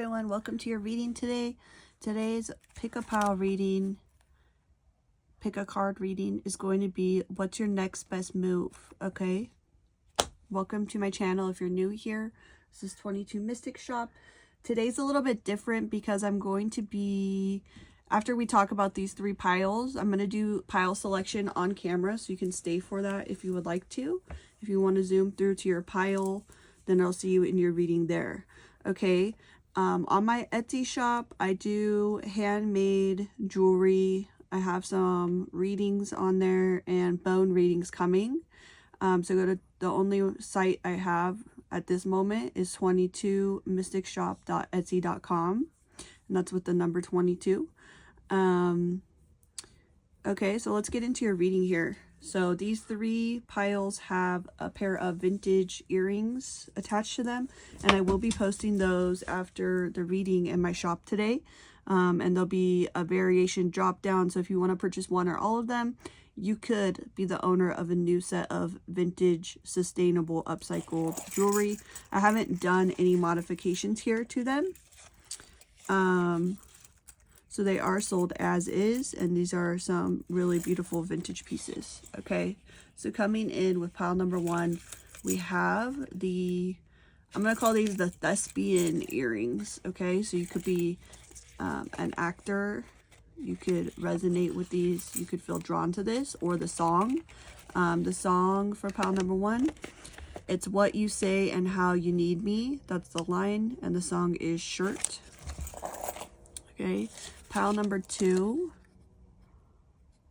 everyone, welcome to your reading today. Today's pick a pile reading, pick a card reading is going to be what's your next best move, okay? Welcome to my channel if you're new here. This is 22Mystics shop. Today's a little bit different because I'm going to be, after we talk about these three piles, I'm going to do pile selection on camera, so you can stay for that if you would like to. If you want to zoom through to your pile, then I'll see you in your reading there. Okay, on my Etsy shop, I do handmade jewelry. I have some readings on there and bone readings coming. So go to the only site I have at this moment is 22mysticshop.etsy.com, and that's with the number 22. Okay, so let's get into your reading here. So these three piles have a pair of vintage earrings attached to them, and I will be posting those after the reading in my shop today. And there'll be a variation drop down, so if you want to purchase one or all of them, you could be the owner of a new set of vintage, sustainable, upcycled jewelry. I haven't done any modifications here to them. So they are sold as is, and these are some really beautiful vintage pieces. Okay, so coming in with pile number one, we have the, I'm going to call these the thespian earrings. Okay, so you could be an actor, you could resonate with these, you could feel drawn to this, or the song. The song for pile number one, it's what you say and how you need me. That's the line, and the song is Shirt. Okay, pile number two,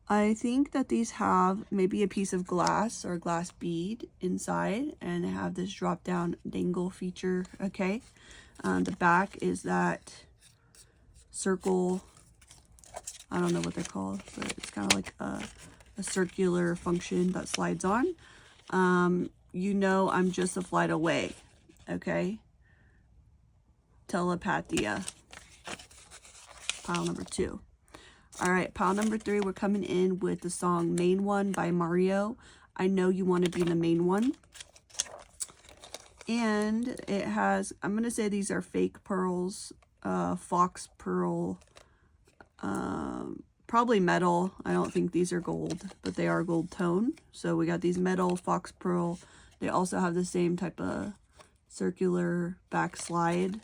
I think that these have maybe a piece of glass or a glass bead inside, and they have this drop down dangle feature. Okay, the back is that circle, I don't know what they're called, but it's kind of like a circular function that slides on. You know, I'm just a flight away. Okay, telepathia. Pile number two. All right, pile number three, we're coming in with the song Main One by Mario. I know you want to be the main one. And it has, I'm going to say these are fake pearls, fox pearl, probably metal. I don't think these are gold, but they are gold tone. So we got these metal fox pearl. They also have the same type of circular back slide.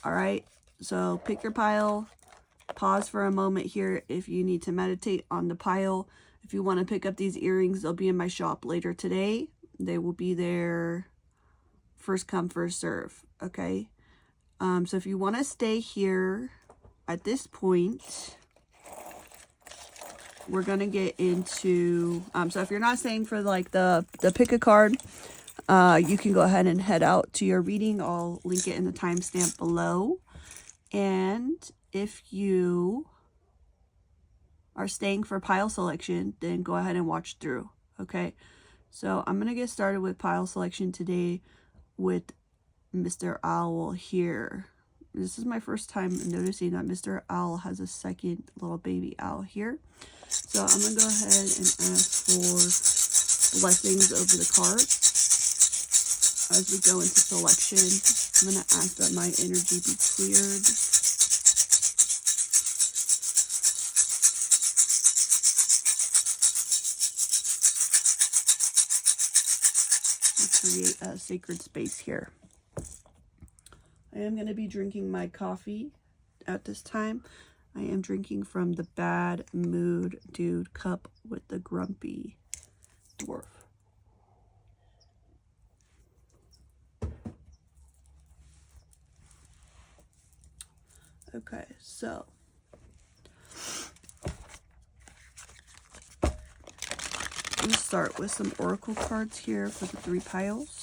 All right, so pick your pile. Pause for a moment here if you need to meditate on the pile. If you want to pick up these earrings, they'll be in my shop later today. They will be there first come, first serve. Okay. So if you want to stay here at this point, we're going to get into, so if you're not staying for like the pick a card, you can go ahead and head out to your reading. I'll link it in the timestamp below. And if you are staying for pile selection, then go ahead and watch through. Okay, so I'm going to get started with pile selection today with Mr. Owl here. This is my first time noticing that Mr. Owl has a second little baby owl here. So I'm going to go ahead and ask for blessings over the card. As we go into selection, I'm going to ask that my energy be cleared. Create a sacred space here. I am going to be drinking my coffee at this time. I am drinking from the Bad Mood Dude cup with the grumpy dwarf. Okay, so I'm going to start with some oracle cards here for the three piles.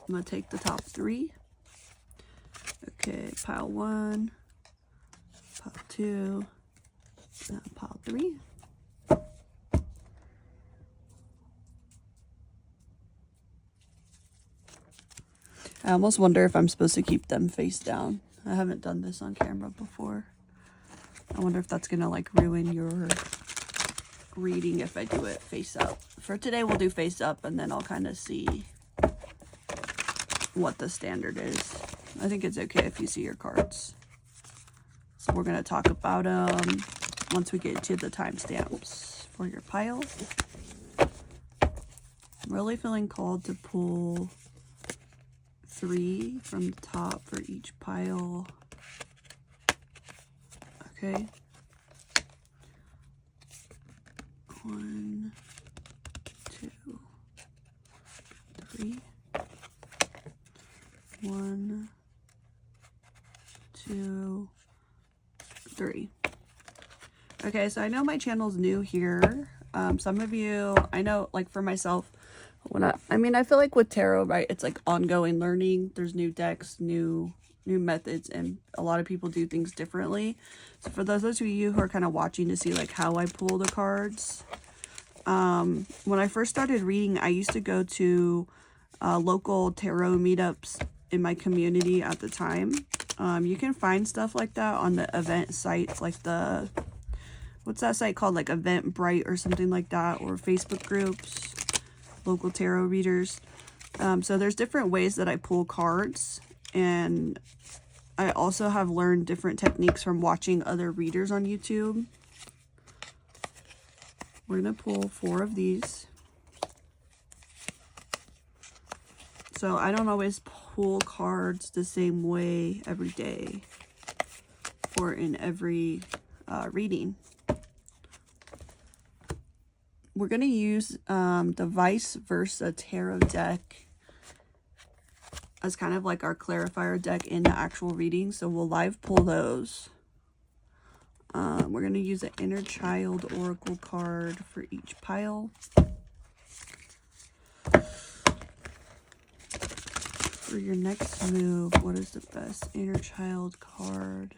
I'm going to take the top three. Okay, pile one, pile two, and pile three. I almost wonder if I'm supposed to keep them face down. I haven't done this on camera before. I wonder if that's gonna like ruin your reading if I do it face up. For today we'll do face up, and then I'll kind of see what the standard is. I think it's okay if you see your cards. So we're gonna talk about them once we get to the timestamps for your pile. I'm really feeling called to pull 3 from the top for each pile. Okay. 1, 2, 3. 1, 2, 3. Okay, so I know my channel's new here. Some of you, I know, like for myself, when I feel like with tarot, right, it's like ongoing learning. There's new decks, new methods, and a lot of people do things differently. So for those of you who are kind of watching to see like how I pull the cards, when I first started reading, I used to go to local tarot meetups in my community at the time. You can find stuff like that on the event sites, like the, what's that site called, like Eventbrite or something like that, or Facebook groups, local tarot readers. So there's different ways that I pull cards, and I also have learned different techniques from watching other readers on YouTube. We're gonna pull 4 of these. So I don't always pull cards the same way every day or in every reading. We're going to use the Vice Versa Tarot deck as kind of like our clarifier deck in the actual reading. So we'll live pull those. We're going to use an Inner Child Oracle card for each pile. For your next move, what is the best Inner Child card?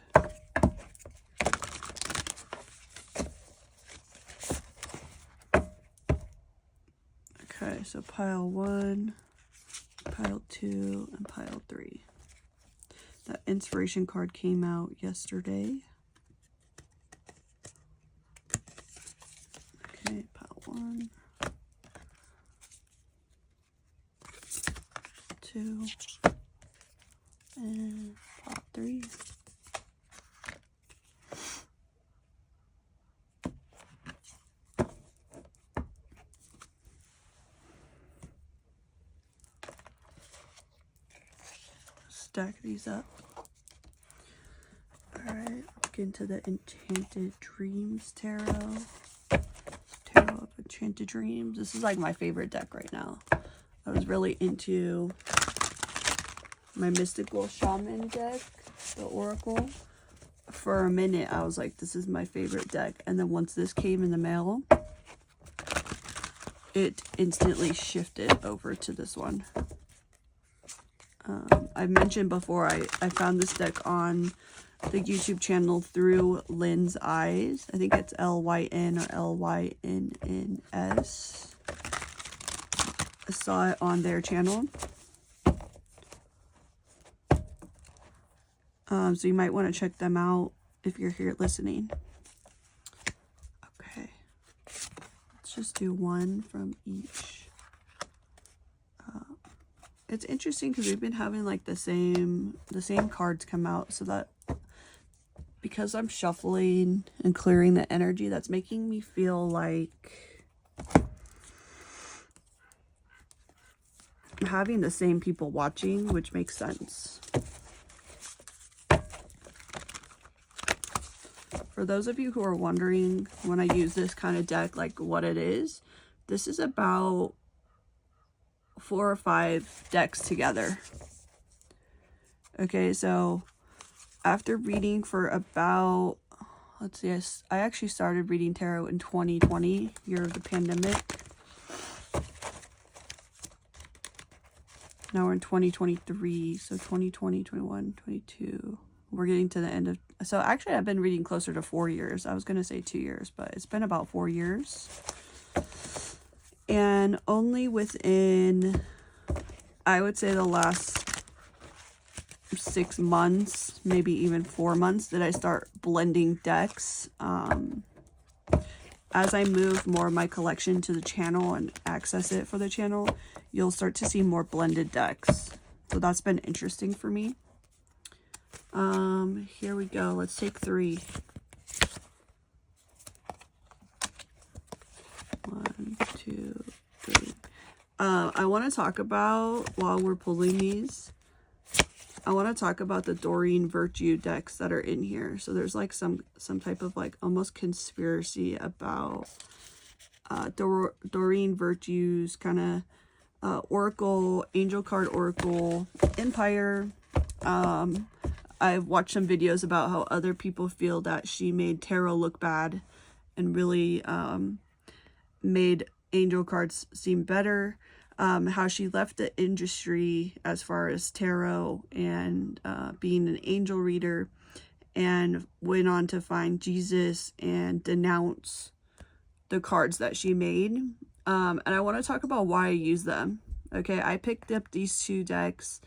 Okay, so pile 1, pile 2, and pile 3. That inspiration card came out yesterday. Okay, pile 1, 2, and pile 3. Stack these up. Alright, look into the Enchanted Dreams Tarot. Tarot of Enchanted Dreams. This is like my favorite deck right now. I was really into my Mystical Shaman deck, the Oracle. For a minute, I was like, this is my favorite deck. And then once this came in the mail, it instantly shifted over to this one. I've mentioned before, I found this deck on the YouTube channel through Lynn's Eyes. I think it's Lyn or Lynnns. I saw it on their channel. So you might want to check them out if you're here listening. Okay. Let's just do 1 from each. It's interesting because we've been having like the same cards come out, so that because I'm shuffling and clearing the energy, that's making me feel like I'm having the same people watching, which makes sense. For those of you who are wondering when I use this kind of deck, like what it is, this is about 4 or 5 decks together. Okay, so after reading for about, let's see, I actually started reading tarot in 2020, year of the pandemic. Now we're in 2023, so 2020, 21, 22. We're getting to the end of, so actually I've been reading closer to 4 years. I was going to say 2 years, but it's been about 4 years. And only within, I would say the last 6 months, maybe even 4 months, that I start blending decks. As I move more of my collection to the channel and access it for the channel, you'll start to see more blended decks. So that's been interesting for me. Here we go. Let's take 3. 1, 2, 3. I want to talk about, while we're pulling these, I want to talk about the Doreen Virtue decks that are in here. So there's like some type of like almost conspiracy about Doreen Virtue's kind of Oracle, Angel card Oracle, Empire. I've watched some videos about how other people feel that she made tarot look bad and really made angel cards seem better. How she left the industry as far as tarot and being an angel reader, and went on to find Jesus and denounce the cards that she made. And I want to talk about why I use them. Okay, I picked up these 2 decks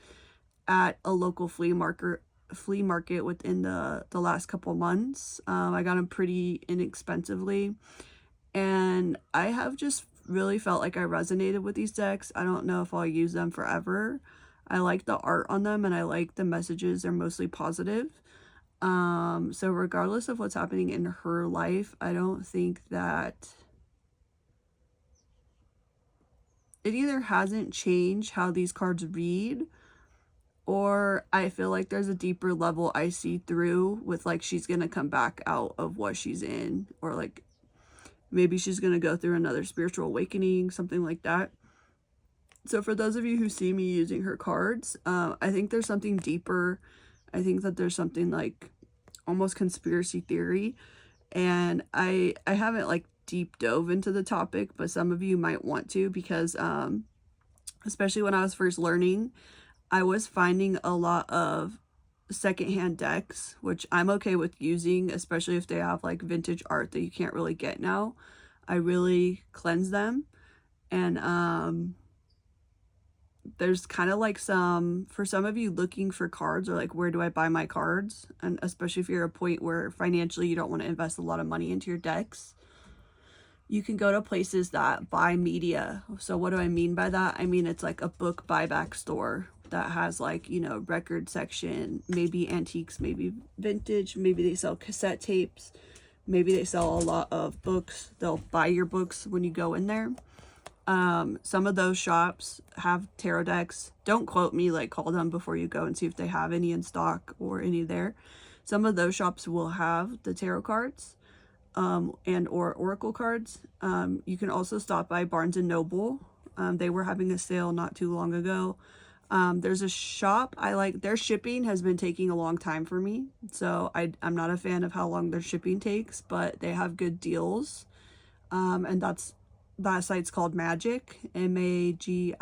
at a local flea market within the last couple months. I got them pretty inexpensively, and I have just really felt like I resonated with these decks. I don't know if I'll use them forever. I like the art on them, and I like the messages. They're mostly positive. So regardless of what's happening in her life, I don't think that it either hasn't changed how these cards read, or I feel like there's a deeper level I see through with, like, she's gonna come back out of what she's in, or like maybe she's going to go through another spiritual awakening, something like that. So for those of you who see me using her cards, I think there's something deeper. I think that there's something like almost conspiracy theory. And I haven't like deep dove into the topic, but some of you might want to, because especially when I was first learning, I was finding a lot of secondhand decks, which I'm okay with using, especially if they have like vintage art that you can't really get now. I really cleanse them. And there's kind of like for some of you looking for cards, or like, where do I buy my cards? And especially if you're at a point where financially you don't want to invest a lot of money into your decks, you can go to places that buy media. So what do I mean by that? I mean, it's like a book buyback store that has like, you know, record section, maybe antiques, maybe vintage, maybe they sell cassette tapes, maybe they sell a lot of books. They'll buy your books when you go in there. Some of those shops have tarot decks. Don't quote me, like call them before you go and see if they have any in stock or any there. Some of those shops will have the tarot cards and or oracle cards. You can also stop by Barnes and Noble. They were having a sale not too long ago. There's a shop I like. Their shipping has been taking a long time for me, so I'm not a fan of how long their shipping takes, but they have good deals. And that site's called Magic, MAGICK.com.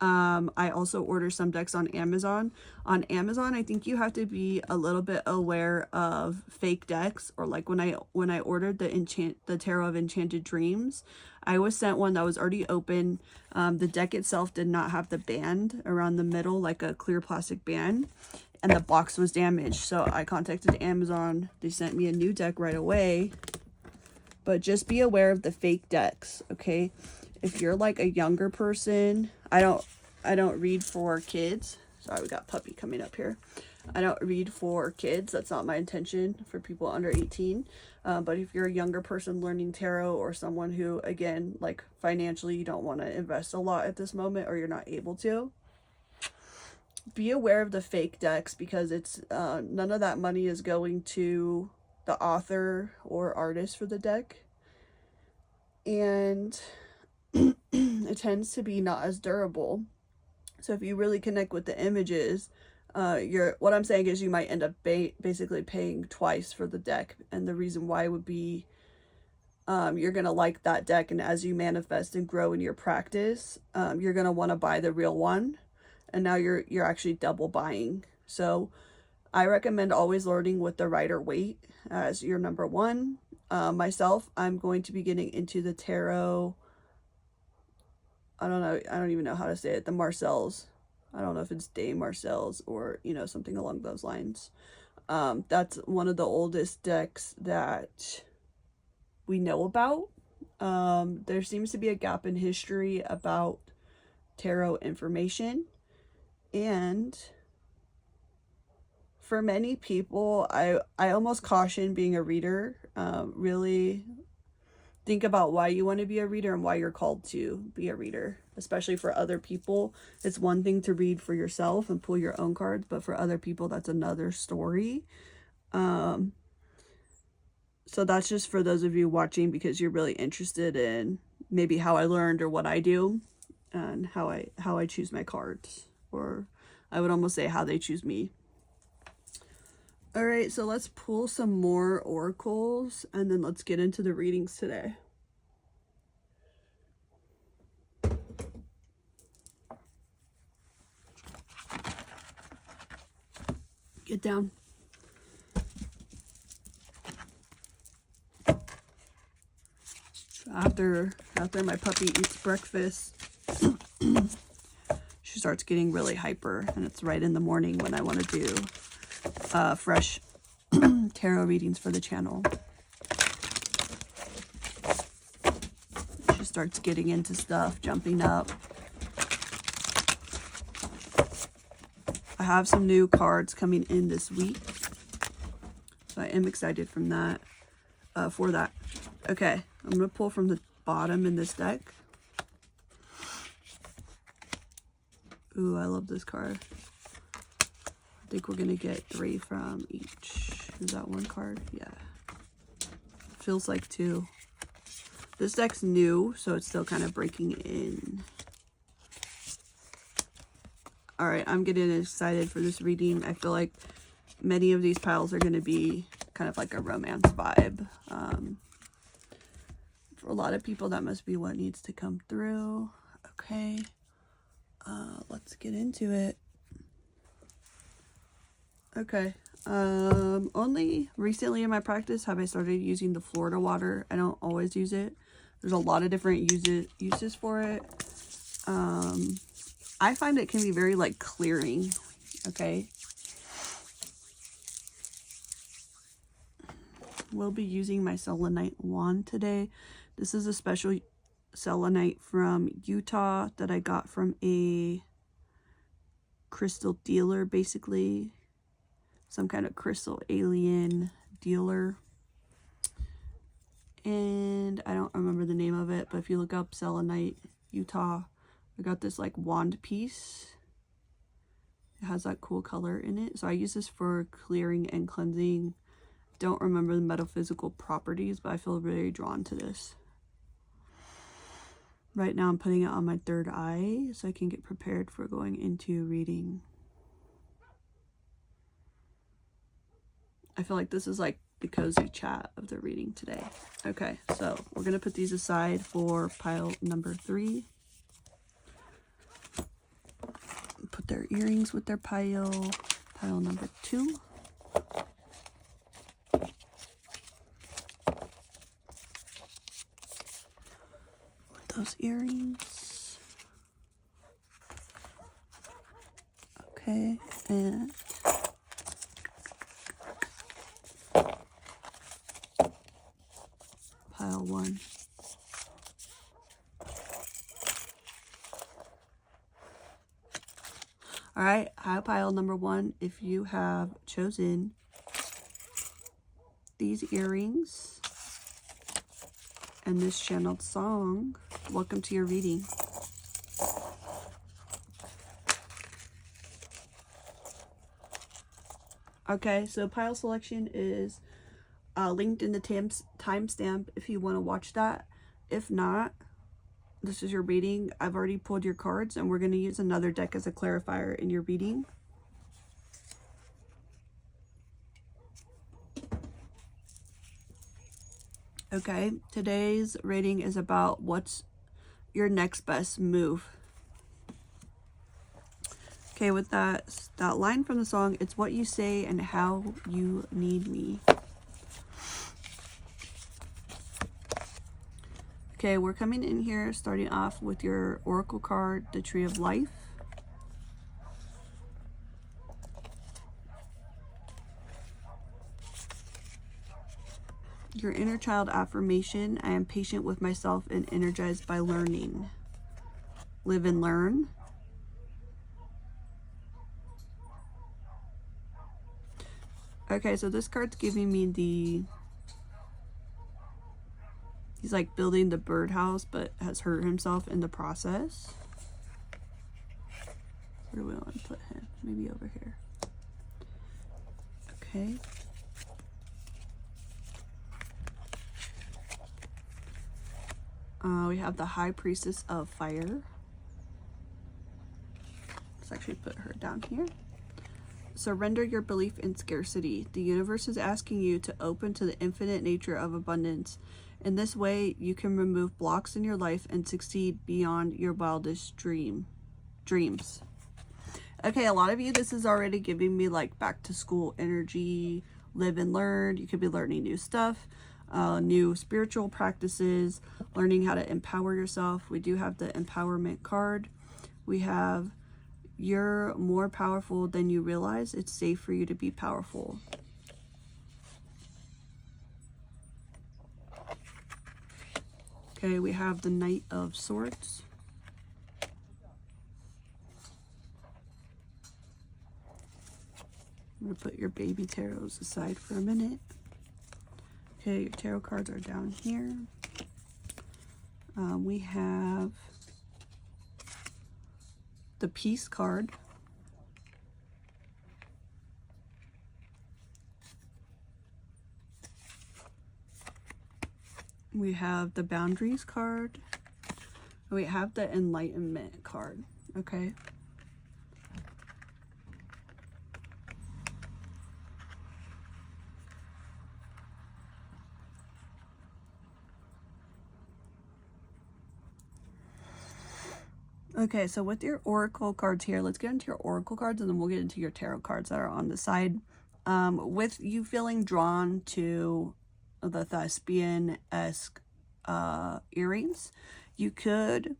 I also order some decks on Amazon. On Amazon, I think you have to be a little bit aware of fake decks, or like when I ordered the Tarot of Enchanted Dreams, I was sent one that was already open. The deck itself did not have the band around the middle, like a clear plastic band, and the box was damaged. So I contacted Amazon. They sent me a new deck right away. But just be aware of the fake decks, okay? If you're like a younger person, I don't read for kids. Sorry, we got puppy coming up here. I don't read for kids. That's not my intention, for people under 18. But if you're a younger person learning tarot, or someone who, again, like financially you don't want to invest a lot at this moment, or you're not able to, be aware of the fake decks, because it's none of that money is going to the author or artist for the deck, and it tends to be not as durable. So if you really connect with the images, what I'm saying is you might end up basically paying twice for the deck. And the reason why would be you're gonna like that deck, and as you manifest and grow in your practice, you're gonna want to buy the real one, and now you're actually double buying. So I recommend always learning with the Rider-Waite as your number one. Myself, I'm going to be getting into the tarot. I don't even know how to say it. The Marcells. I don't know if it's Dame Marcel's or, you know, something along those lines. That's one of the oldest decks that we know about. There seems to be a gap in history about tarot information, and for many people, I almost caution being a reader. Really think about why you want to be a reader and why you're called to be a reader, especially for other people. It's one thing to read for yourself and pull your own cards, but for other people, that's another story. So that's just for those of you watching because you're really interested in maybe how I learned or what I do and how I choose my cards, or I would almost say how they choose me. All right, so let's pull some more oracles and then let's get into the readings today. Get down. After my puppy eats breakfast, she starts getting really hyper, and it's right in the morning when I want to do fresh tarot readings for the channel. She starts getting into stuff, jumping up. I have some new cards coming in this week, so I am excited for that. Okay, I'm going to pull from the bottom in this deck. Ooh, I love this card. I think we're going to get 3 from each. Is that one card? Yeah. Feels like 2. This deck's new, so it's still kind of breaking in. Alright, I'm getting excited for this reading. I feel like many of these piles are going to be kind of like a romance vibe. For a lot of people, that must be what needs to come through. Okay. Let's get into it. Okay. Only recently in my practice have I started using the Florida water. I don't always use it. There's a lot of different uses for it. I find it can be very like clearing. Okay. We'll be using my selenite wand today. This is a special selenite from Utah that I got from a crystal dealer, basically. Some kind of crystal alien dealer. And I don't remember the name of it, but if you look up selenite Utah, I got this like wand piece. It has that cool color in it. So I use this for clearing and cleansing. Don't remember the metaphysical properties, but I feel very drawn to this. Right now I'm putting it on my third eye so I can get prepared for going into reading. I feel like this is like the cozy chat of the reading today. Okay, so we're going to put these aside for pile number 3. Put their earrings with their pile number 2. Those earrings. Okay, and pile 1. All right, pile number 1. If you have chosen these earrings and this channeled song, welcome to your reading. Okay, so pile selection is linked in the timestamp if you want to watch that. If not, this is your reading. I've already pulled your cards, and we're going to use another deck as a clarifier in your reading. Okay, today's reading is about what's your next best move. Okay, with that line from the song, it's what you say and how you need me. Okay, we're coming in here, starting off with your oracle card, the Tree of Life. Your inner child affirmation: I am patient with myself and energized by learning. Live and learn. Okay, so this card's giving me he's like building the birdhouse, but has hurt himself in the process. Where do we want to put him? Maybe over here. Okay. We have the High Priestess of Fire. Let's actually put her down here. Surrender your belief in scarcity. The universe is asking you to open to the infinite nature of abundance. In this way, you can remove blocks in your life and succeed beyond your wildest dreams. Okay, a lot of you, this is already giving me like back to school energy, live and learn. You could be learning new stuff, new spiritual practices, learning how to empower yourself. We do have the empowerment card. We have, you're more powerful than you realize. It's safe for you to be powerful. Okay, we have the Knight of Swords. I'm going to put your baby tarots aside for a minute. Okay, your tarot cards are down here. We have the Peace card. We have the Boundaries card. We have the Enlightenment card. Okay. Okay, so with your oracle cards here, let's get into your oracle cards and then we'll get into your tarot cards that are on the side. With you feeling drawn to the thespian-esque earrings, you could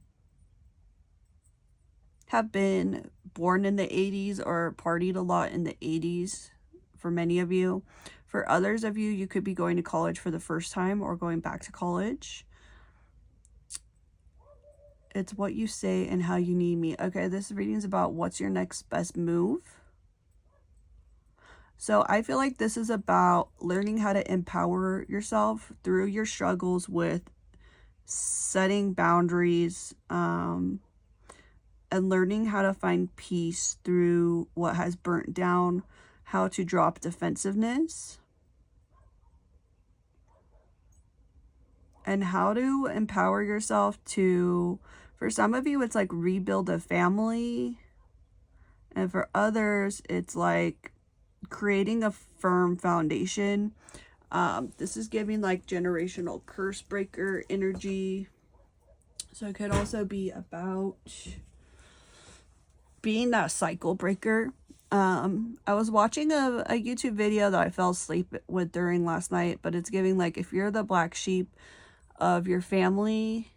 have been born in the 80s or partied a lot in the 80s for many of you. For others of you, you could be going to college for the first time or going back to college. It's what you say and how you need me. Okay, this reading is about what's your next best move. So I feel like this is about learning how to empower yourself through your struggles with setting boundaries, and learning how to find peace through what has burnt down, how to drop defensiveness, and how to empower yourself to, for some of you, it's like rebuild a family. And for others, it's like creating a firm foundation. This is giving like generational curse breaker energy. So it could also be about being that cycle breaker. I was watching a YouTube video that I fell asleep with during last night, but it's giving like, if you're the black sheep of your family,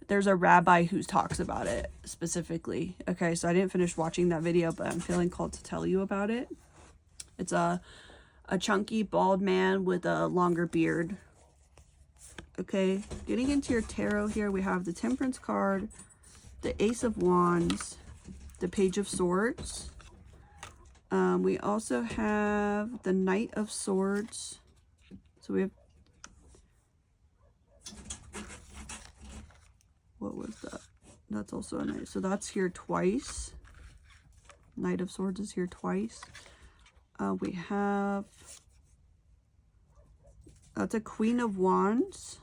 there's a rabbi who talks about it specifically. Okay, so I didn't finish watching that video, but I'm feeling called to tell you about it. It's a chunky bald man with a longer beard. Okay, getting into your tarot here, we have the Temperance card, the Ace of Wands, the Page of Swords. We also have the Knight of Swords. So we have, what was that? That's also a knight. So that's here twice. Knight of Swords is here twice. We have, that's a Queen of Wands.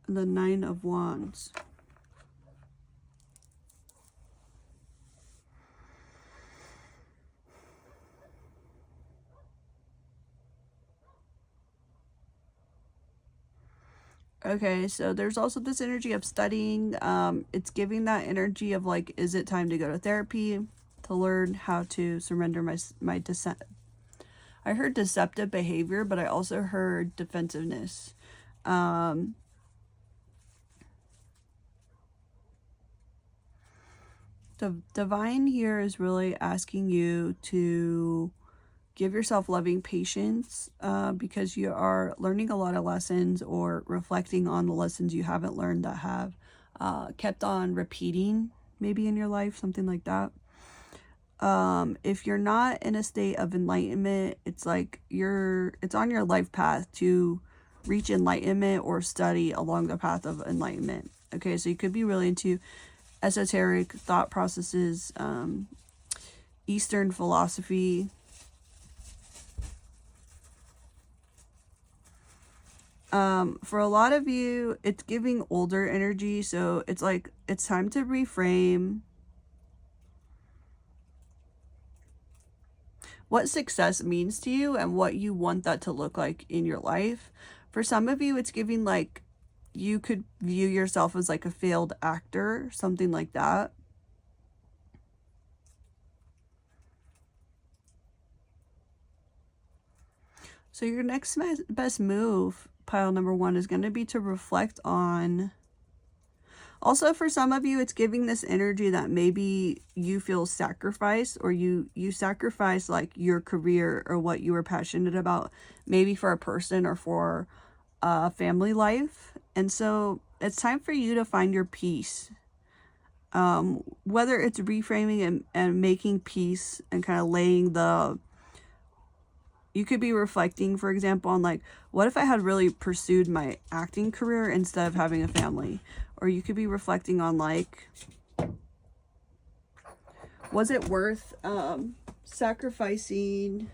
And the Nine of Wands. Okay, so there's also this energy of studying. It's giving that energy of like, is it time to go to therapy to learn how to surrender my I heard deceptive behavior, but I also heard defensiveness. The divine here is really asking you to give yourself loving patience because you are learning a lot of lessons or reflecting on the lessons you haven't learned that have kept on repeating maybe in your life, something like that. If you're not in a state of enlightenment, it's like it's on your life path to reach enlightenment or study along the path of enlightenment. Okay, so you could be really into esoteric thought processes, Eastern philosophy. For a lot of you, it's giving older energy, so it's like it's time to reframe what success means to you and what you want that to look like in your life. For some of you, it's giving like you could view yourself as like a failed actor, something like that. So your next best move, pile number 1, is going to be to reflect on. Also, for some of you, it's giving this energy that maybe you feel sacrificed, or you sacrifice like your career or what you were passionate about, maybe for a person or for a family life. And so it's time for you to find your peace. Whether it's reframing and making peace and kind of laying the, you could be reflecting, for example, on like, what if I had really pursued my acting career instead of having a family? Or you could be reflecting on like, was it worth sacrificing,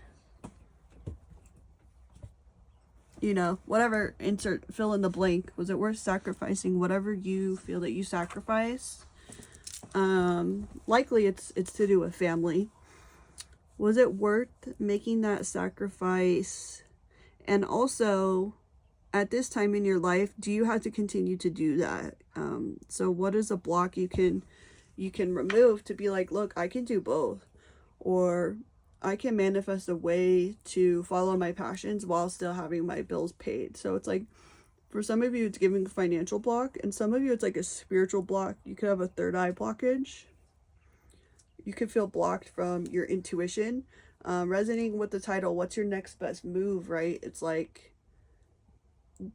you know, whatever, fill in the blank. Was it worth sacrificing whatever you feel that you sacrifice? Likely it's to do with family. Was it worth making that sacrifice? And also, at this time in your life, do you have to continue to do that? So what is a block you can remove to be like, look, I can do both, or I can manifest a way to follow my passions while still having my bills paid. So it's like, for some of you, it's giving a financial block, and some of you, it's like a spiritual block. You could have a third eye blockage. You could feel blocked from your intuition. Resonating with the title, what's your next best move, right? It's like,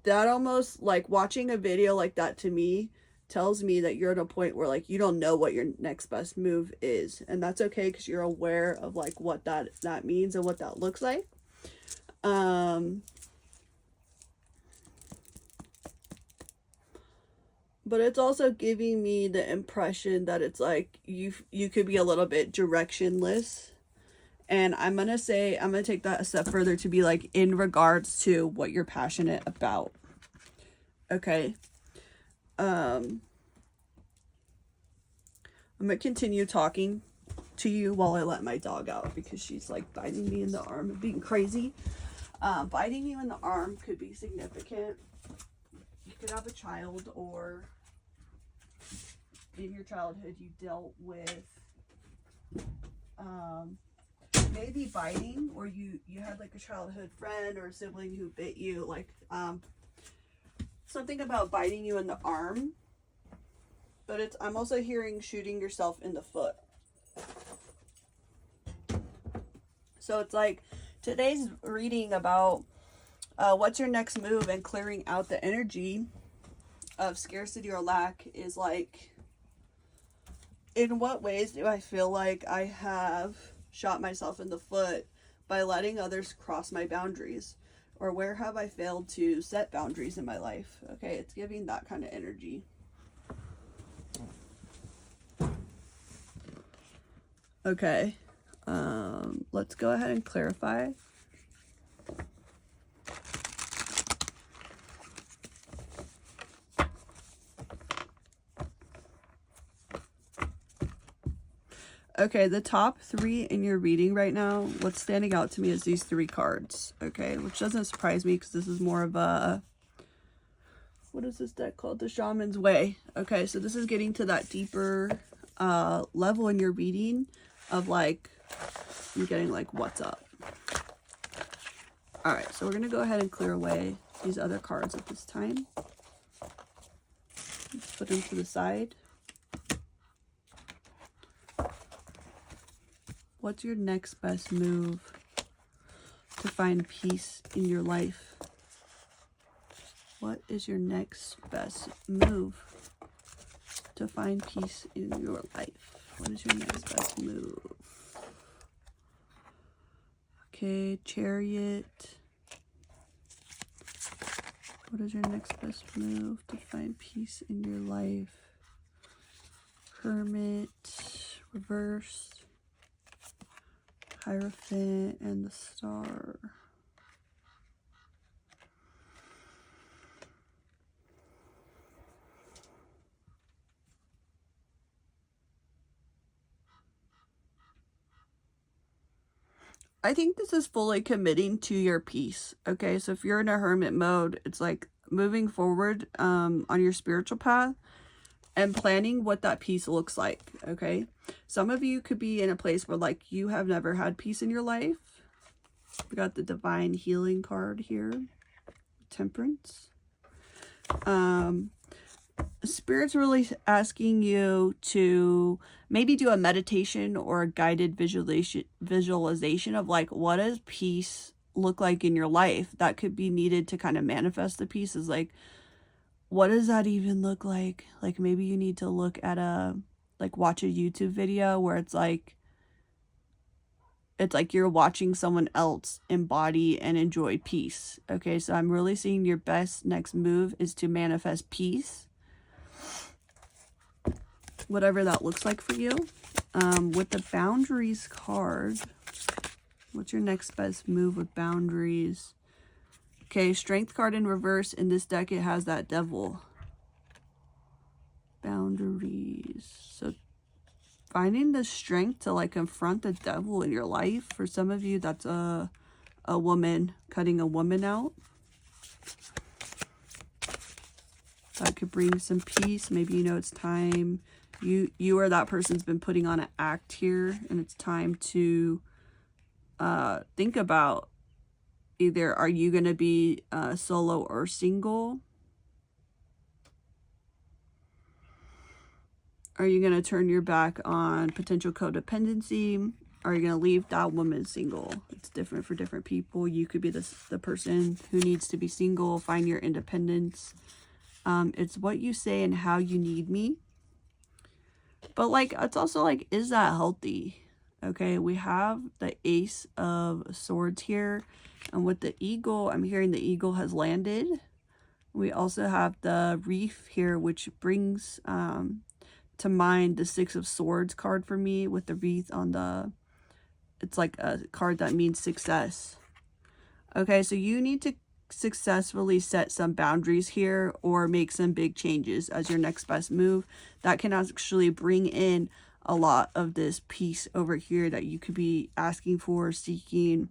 that almost, like, watching a video like that to me tells me that you're at a point where like you don't know what your next best move is, and that's okay because you're aware of like what that means and what that looks like. But it's also giving me the impression that it's like you could be a little bit directionless. And I'm going to take that a step further to be like in regards to what you're passionate about. Okay. I'm going to continue talking to you while I let my dog out because she's like biting me in the arm and being crazy. Biting you in the arm could be significant. You could have a child, or in your childhood you dealt with maybe biting, or you had like a childhood friend or a sibling who bit you, like something about biting you in the arm. But I'm also hearing shooting yourself in the foot. So it's like today's reading about what's your next move and clearing out the energy of scarcity or lack is like, in what ways do I feel like I have shot myself in the foot by letting others cross my boundaries? Or where have I failed to set boundaries in my life? Okay, it's giving that kind of energy. Okay, let's go ahead and clarify. Okay, the top 3 in your reading right now, what's standing out to me is these 3 cards, okay? Which doesn't surprise me because this is more of a, what is this deck called? The Shaman's Way. Okay, so this is getting to that deeper level in your reading of like, you're getting like, what's up? Alright, so we're going to go ahead and clear away these other cards at this time. Let's put them to the side. What's your next best move? to find peace in your life? What is your next best move to find peace in your life? What is your next best move? Okay, Chariot. What is your next best move to find peace in your life? Hermit, Reverse, Hierophant, and the Star. I think this is fully committing to your peace. Okay, so if you're in a hermit mode, it's like moving forward on your spiritual path and planning what that peace looks like. Okay, some of you could be in a place where like you have never had peace in your life. We got the Divine Healing card here, Temperance. Spirit's really asking you to maybe do a meditation or a guided visualization of like, what does peace look like in your life? That could be needed to kind of manifest the peace. Is like, what does that even look like? Like maybe you need to look at watch a YouTube video where it's like you're watching someone else embody and enjoy peace. Okay, so I'm really seeing your best next move is to manifest peace, whatever that looks like for you. With the Boundaries card, what's your next best move with boundaries? Okay, Strength card in reverse. In this deck, it has that Devil. Boundaries. So finding the strength to like confront the devil in your life. For some of you, that's a woman, cutting a woman out. That could bring some peace. Maybe you know it's time. You or that person's been putting on an act here, and it's time to think about either are you going to be solo or single? Are you going to turn your back on potential codependency? Are you going to leave that woman single? It's different for different people. You could be the person who needs to be single, find your independence. It's what you say and how you need me. But like, it's also like, is that healthy? Okay, we have the Ace of Swords here. And with the Eagle, I'm hearing the Eagle has landed. We also have the Reef here, which brings to mind the Six of Swords card for me with the wreath on the, it's like a card that means success. Okay, so you need to successfully set some boundaries here or make some big changes as your next best move. That can actually bring in a lot of this peace over here that you could be asking for, seeking,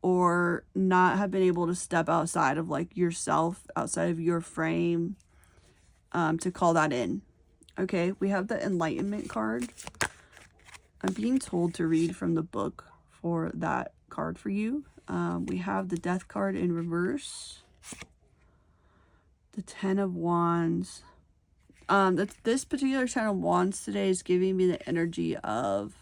or not have been able to step outside of like yourself, outside of your frame, to call that in. Okay, we have the Enlightenment card. I'm being told to read from the book for that card for you. We have the Death card in reverse. The Ten of Wands. This particular Ten of Wands today is giving me the energy of,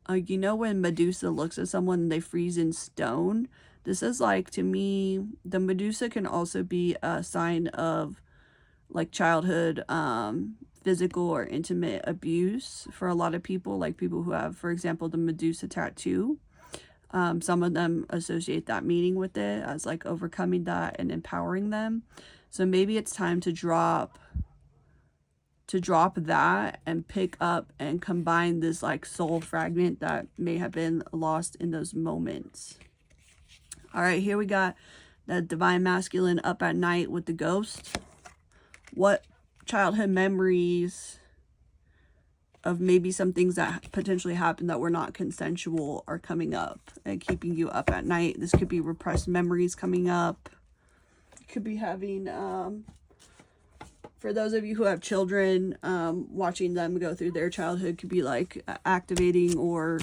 you know when Medusa looks at someone and they freeze in stone? This is like, to me, the Medusa can also be a sign of like childhood physical or intimate abuse for a lot of people, like people who have, for example, the Medusa tattoo. Some of them associate that meaning with it as like overcoming that and empowering them. So maybe it's time to drop that and pick up and combine this like soul fragment that may have been lost in those moments. All right, here we got the Divine Masculine up at night with the Ghost. What childhood memories of maybe some things that potentially happened that were not consensual are coming up and keeping you up at night? This could be repressed memories coming up. You could be having, for those of you who have children, watching them go through their childhood could be like activating or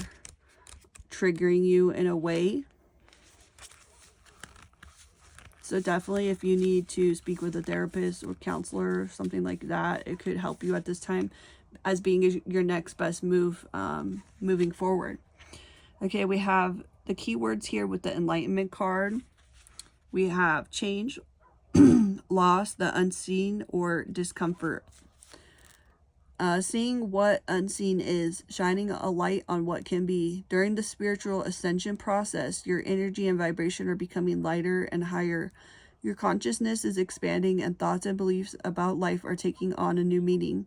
triggering you in a way. So definitely if you need to speak with a therapist or counselor, something like that, it could help you at this time as being your next best move moving forward. Okay, we have the keywords here with the Enlightenment card, we have change, loss, the unseen, or discomfort. Seeing what unseen is, shining a light on what can be. During the spiritual ascension process, your energy and vibration are becoming lighter and higher. Your consciousness is expanding and thoughts and beliefs about life are taking on a new meaning.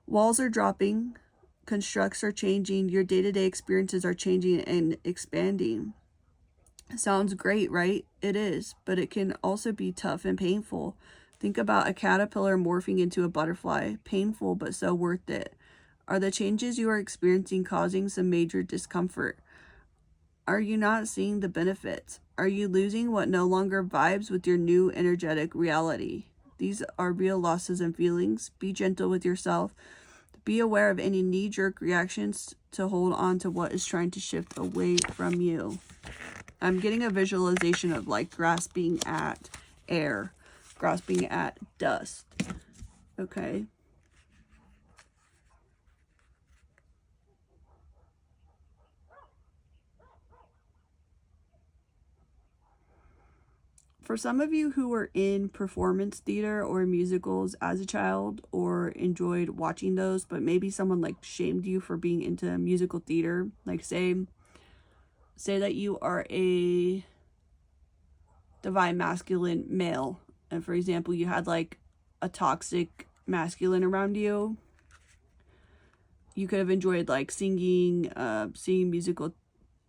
Walls are dropping, constructs are changing, your day-to-day experiences are changing and expanding. Sounds great, right? It is, but it can also be tough and painful. Think about a caterpillar morphing into a butterfly. Painful, but so worth it. Are the changes you are experiencing causing some major discomfort? Are you not seeing the benefits? Are you losing what no longer vibes with your new energetic reality? These are real losses and feelings. Be gentle with yourself. Be aware of any knee-jerk reactions to hold on to what is trying to shift away from you. I'm getting a visualization of like grasping at air, grasping at dust. Okay. For some of you who were in performance theater or musicals as a child or enjoyed watching those, but maybe someone like shamed you for being into musical theater, like say that you are a divine masculine male, and for example, you had like a toxic masculine around you. You could have enjoyed like singing, seeing musical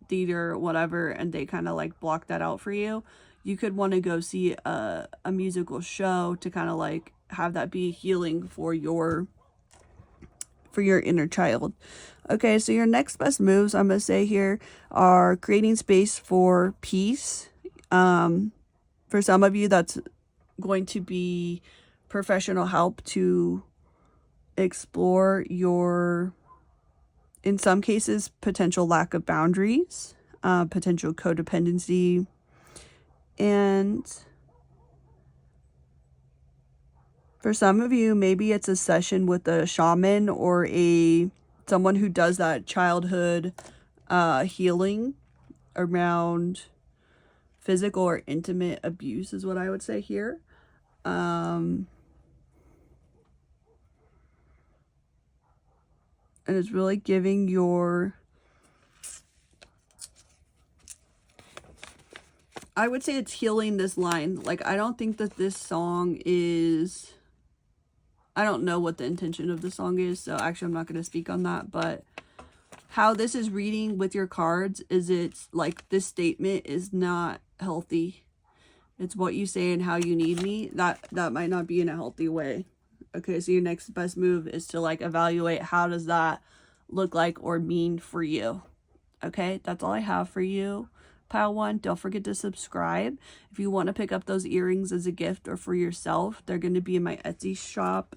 theater, whatever, and they kind of like blocked that out for you. You could want to go see a musical show to kind of like have that be healing for your inner child. Okay, so your next best moves, I'm going to say here, are creating space for peace. For some of you, that's going to be professional help to explore your, in some cases, potential lack of boundaries, potential codependency, and for some of you, maybe it's a session with a shaman or someone who does that childhood healing around physical or intimate abuse is what I would say here. And it's really giving I would say it's healing this line. Like, I don't think that this song is, I don't know what the intention of the song is, so actually I'm not going to speak on that, but how this is reading with your cards is it's like this statement is not healthy. It's what you say and how you need me. That might not be in a healthy way. Okay, so your next best move is to like evaluate how does that look like or mean for you. Okay, that's all I have for you. Pile 1, don't forget to subscribe. If you want to pick up those earrings as a gift or for yourself, they're going to be in my Etsy shop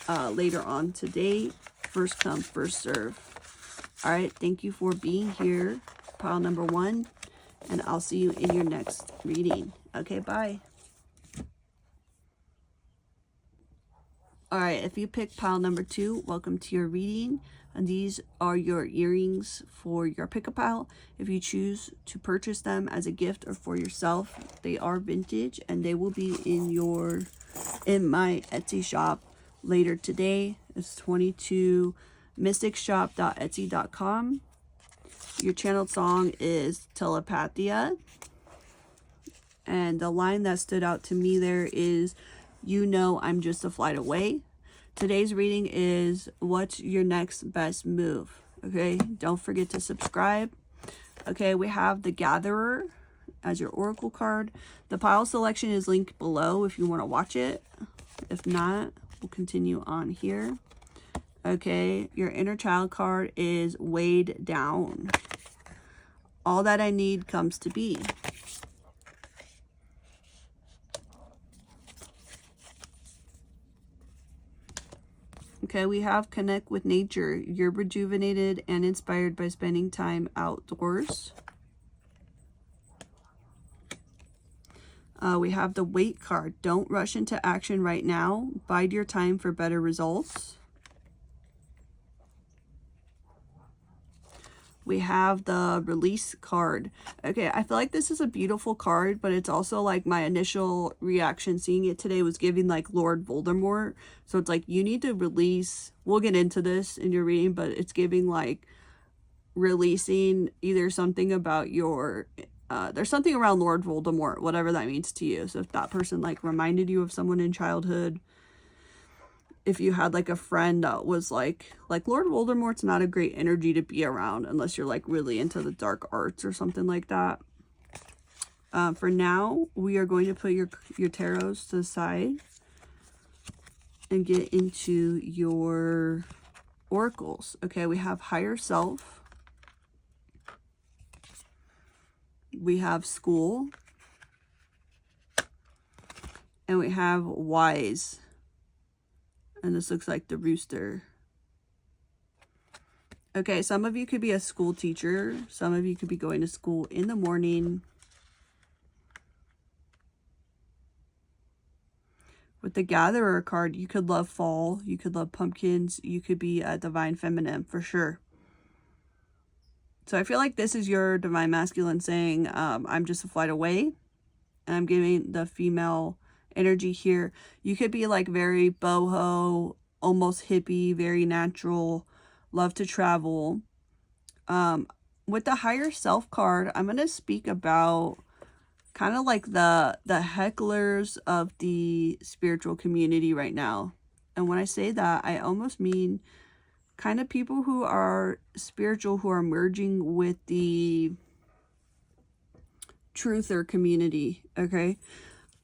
later on today. First come, first serve. All right, thank you for being here, pile number 1, and I'll see you in your next reading. Okay, bye. All right, if you pick pile number 2, welcome to your reading. And these are your earrings for your pick-a-pile. If you choose to purchase them as a gift or for yourself, they are vintage and they will be in my Etsy shop later today. It's 22mysticsshop.etsy.com. Your channeled song is Telepathia. And the line that stood out to me there is, "You know I'm just a flight away." Today's reading is, what's your next best move? Okay, don't forget to subscribe. Okay, we have the Gatherer as your oracle card. The pile selection is linked below if you want to watch it. If not, we'll continue on here. Okay, your inner child card is Weighed Down. All that I need comes to be. Okay, we have Connect with Nature. You're rejuvenated and inspired by spending time outdoors. We have the Wait card. Don't rush into action right now. Bide your time for better results. we have the release card. Okay, I feel like this is a beautiful card, but it's also like my initial reaction seeing it today was giving like Lord Voldemort. So it's like you need to release, we'll get into this in your reading, but it's giving like releasing either something about your there's something around Lord Voldemort, whatever that means to you. So if that person like reminded you of someone in childhood, if you had like a friend that was like Lord Voldemort's not a great energy to be around unless you're like really into the dark arts or something like that. For now, we are going to put your tarots to the side and get into your oracles. Okay, we have higher self. We have school. And we have wise. And this looks like the rooster. Okay, some of you could be a school teacher. Some of you could be going to school in the morning. With the Gatherer card, you could love fall. You could love pumpkins. You could be a divine feminine for sure. So I feel like this is your divine masculine saying, I'm just a flight away. And I'm giving the female energy here. You could be like very boho, almost hippie, very natural, love to travel. With the higher self card, I'm going to speak about kind of like the hecklers of the spiritual community right now. And when I say that, I almost mean kind of people who are spiritual, who are merging with the truther community. Okay,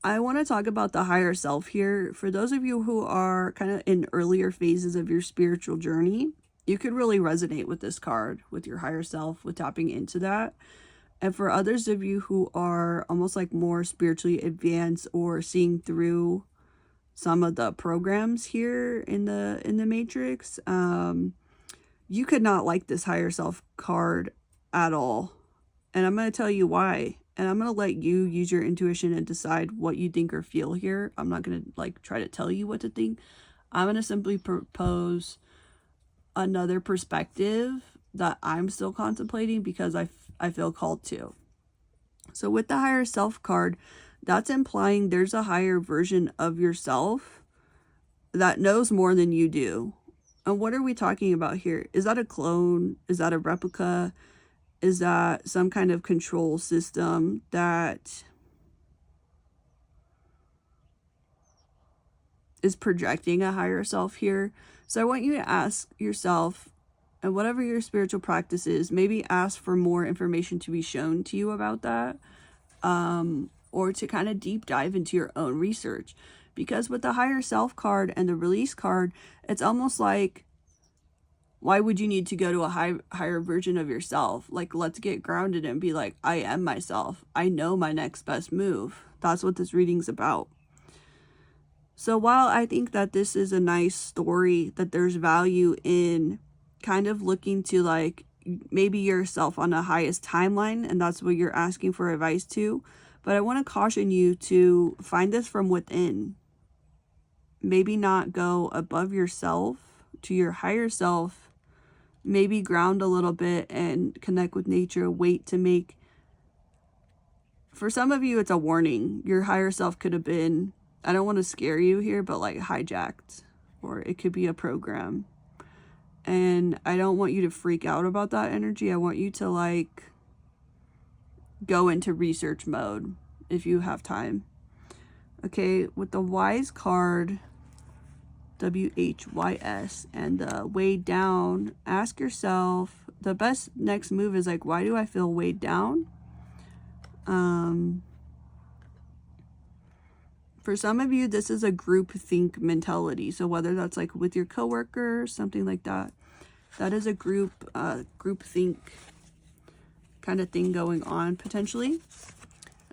I want to talk about the higher self here. For those of you who are kind of in earlier phases of your spiritual journey, you could really resonate with this card, with your higher self, with tapping into that. And for others of you who are almost like more spiritually advanced or seeing through some of the programs here in the matrix, you could not like this higher self card at all. And I'm going to tell you why. And I'm going to let you use your intuition and decide what you think or feel here. I'm not going to like try to tell you what to think. I'm going to simply propose another perspective that I'm still contemplating because I feel called to. So with the higher self card, that's implying there's a higher version of yourself that knows more than you do. And what are we talking about here? Is that a clone? Is that a replica? Is that some kind of control system that is projecting a higher self here? So I want you to ask yourself, and whatever your spiritual practice is, maybe ask for more information to be shown to you about that, or to kind of deep dive into your own research. Because with the higher self card and the release card, it's almost like, why would you need to go to a higher version of yourself? Like, let's get grounded and be like, I am myself. I know my next best move. That's what this reading's about. So while I think that this is a nice story, that there's value in kind of looking to like maybe yourself on the highest timeline, and that's what you're asking for advice to, but I want to caution you to find this from within. Maybe not go above yourself to your higher self. Maybe ground a little bit and connect with nature. Wait to make, for some of you, it's a warning. Your higher self could have been, I don't want to scare you here, but like hijacked, or it could be a program. And I don't want you to freak out about that energy. I want you to like go into research mode if you have time. Okay, with the wise card, WHYS, and the weighed down, ask yourself, the best next move is like, why do I feel weighed down? For some of you, this is a group think mentality. So whether that's like with your coworker, something like that, that is a group think kind of thing going on potentially.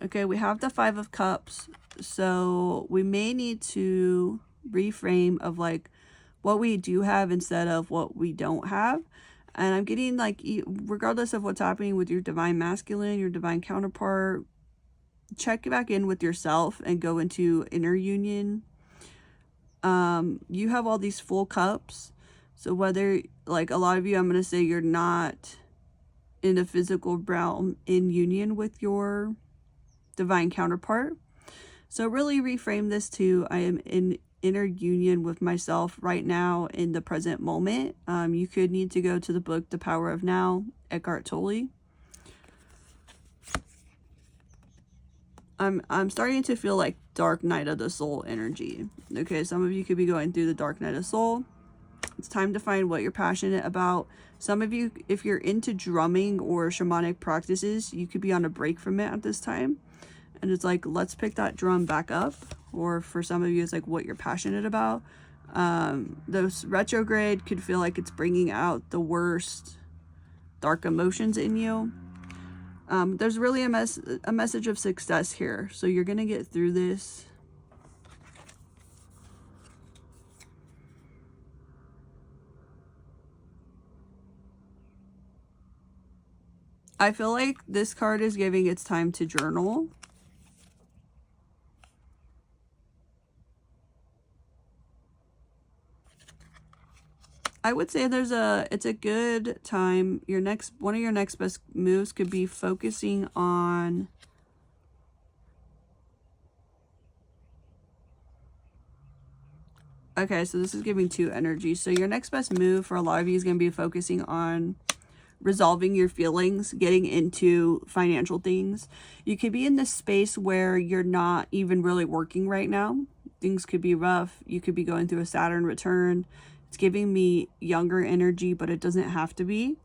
Okay, we have the 5 of Cups. So we may need to reframe of like what we do have instead of what we don't have. And I'm getting like, regardless of what's happening with your divine masculine, your divine counterpart, check back in with yourself and go into inner union. You have all these full cups. So whether like a lot of you, I'm going to say you're not in the physical realm in union with your divine counterpart. So really reframe this to, I am in inner union with myself right now in the present moment. You could need to go to the book The Power of Now, Eckhart Tolle. I'm starting to feel like dark night of the soul energy. Okay, some of you could be going through the dark night of soul. It's time to find what you're passionate about. Some of you, if you're into drumming or shamanic practices, you could be on a break from it at this time. And it's like, let's pick that drum back up. Or for some of you, it's like what you're passionate about. Those retrograde could feel like it's bringing out the worst dark emotions in you. There's really a message of success here. So you're going to get through this. I feel like this card is giving it's time to journal. I would say it's a good time. One of your next best moves could be focusing on okay, so this is giving 2 energy. So your next best move for a lot of you is going to be focusing on resolving your feelings, getting into financial things. You could be in this space where you're not even really working right now. Things could be rough. You could be going through a Saturn return. It's giving me younger energy, but it doesn't have to be.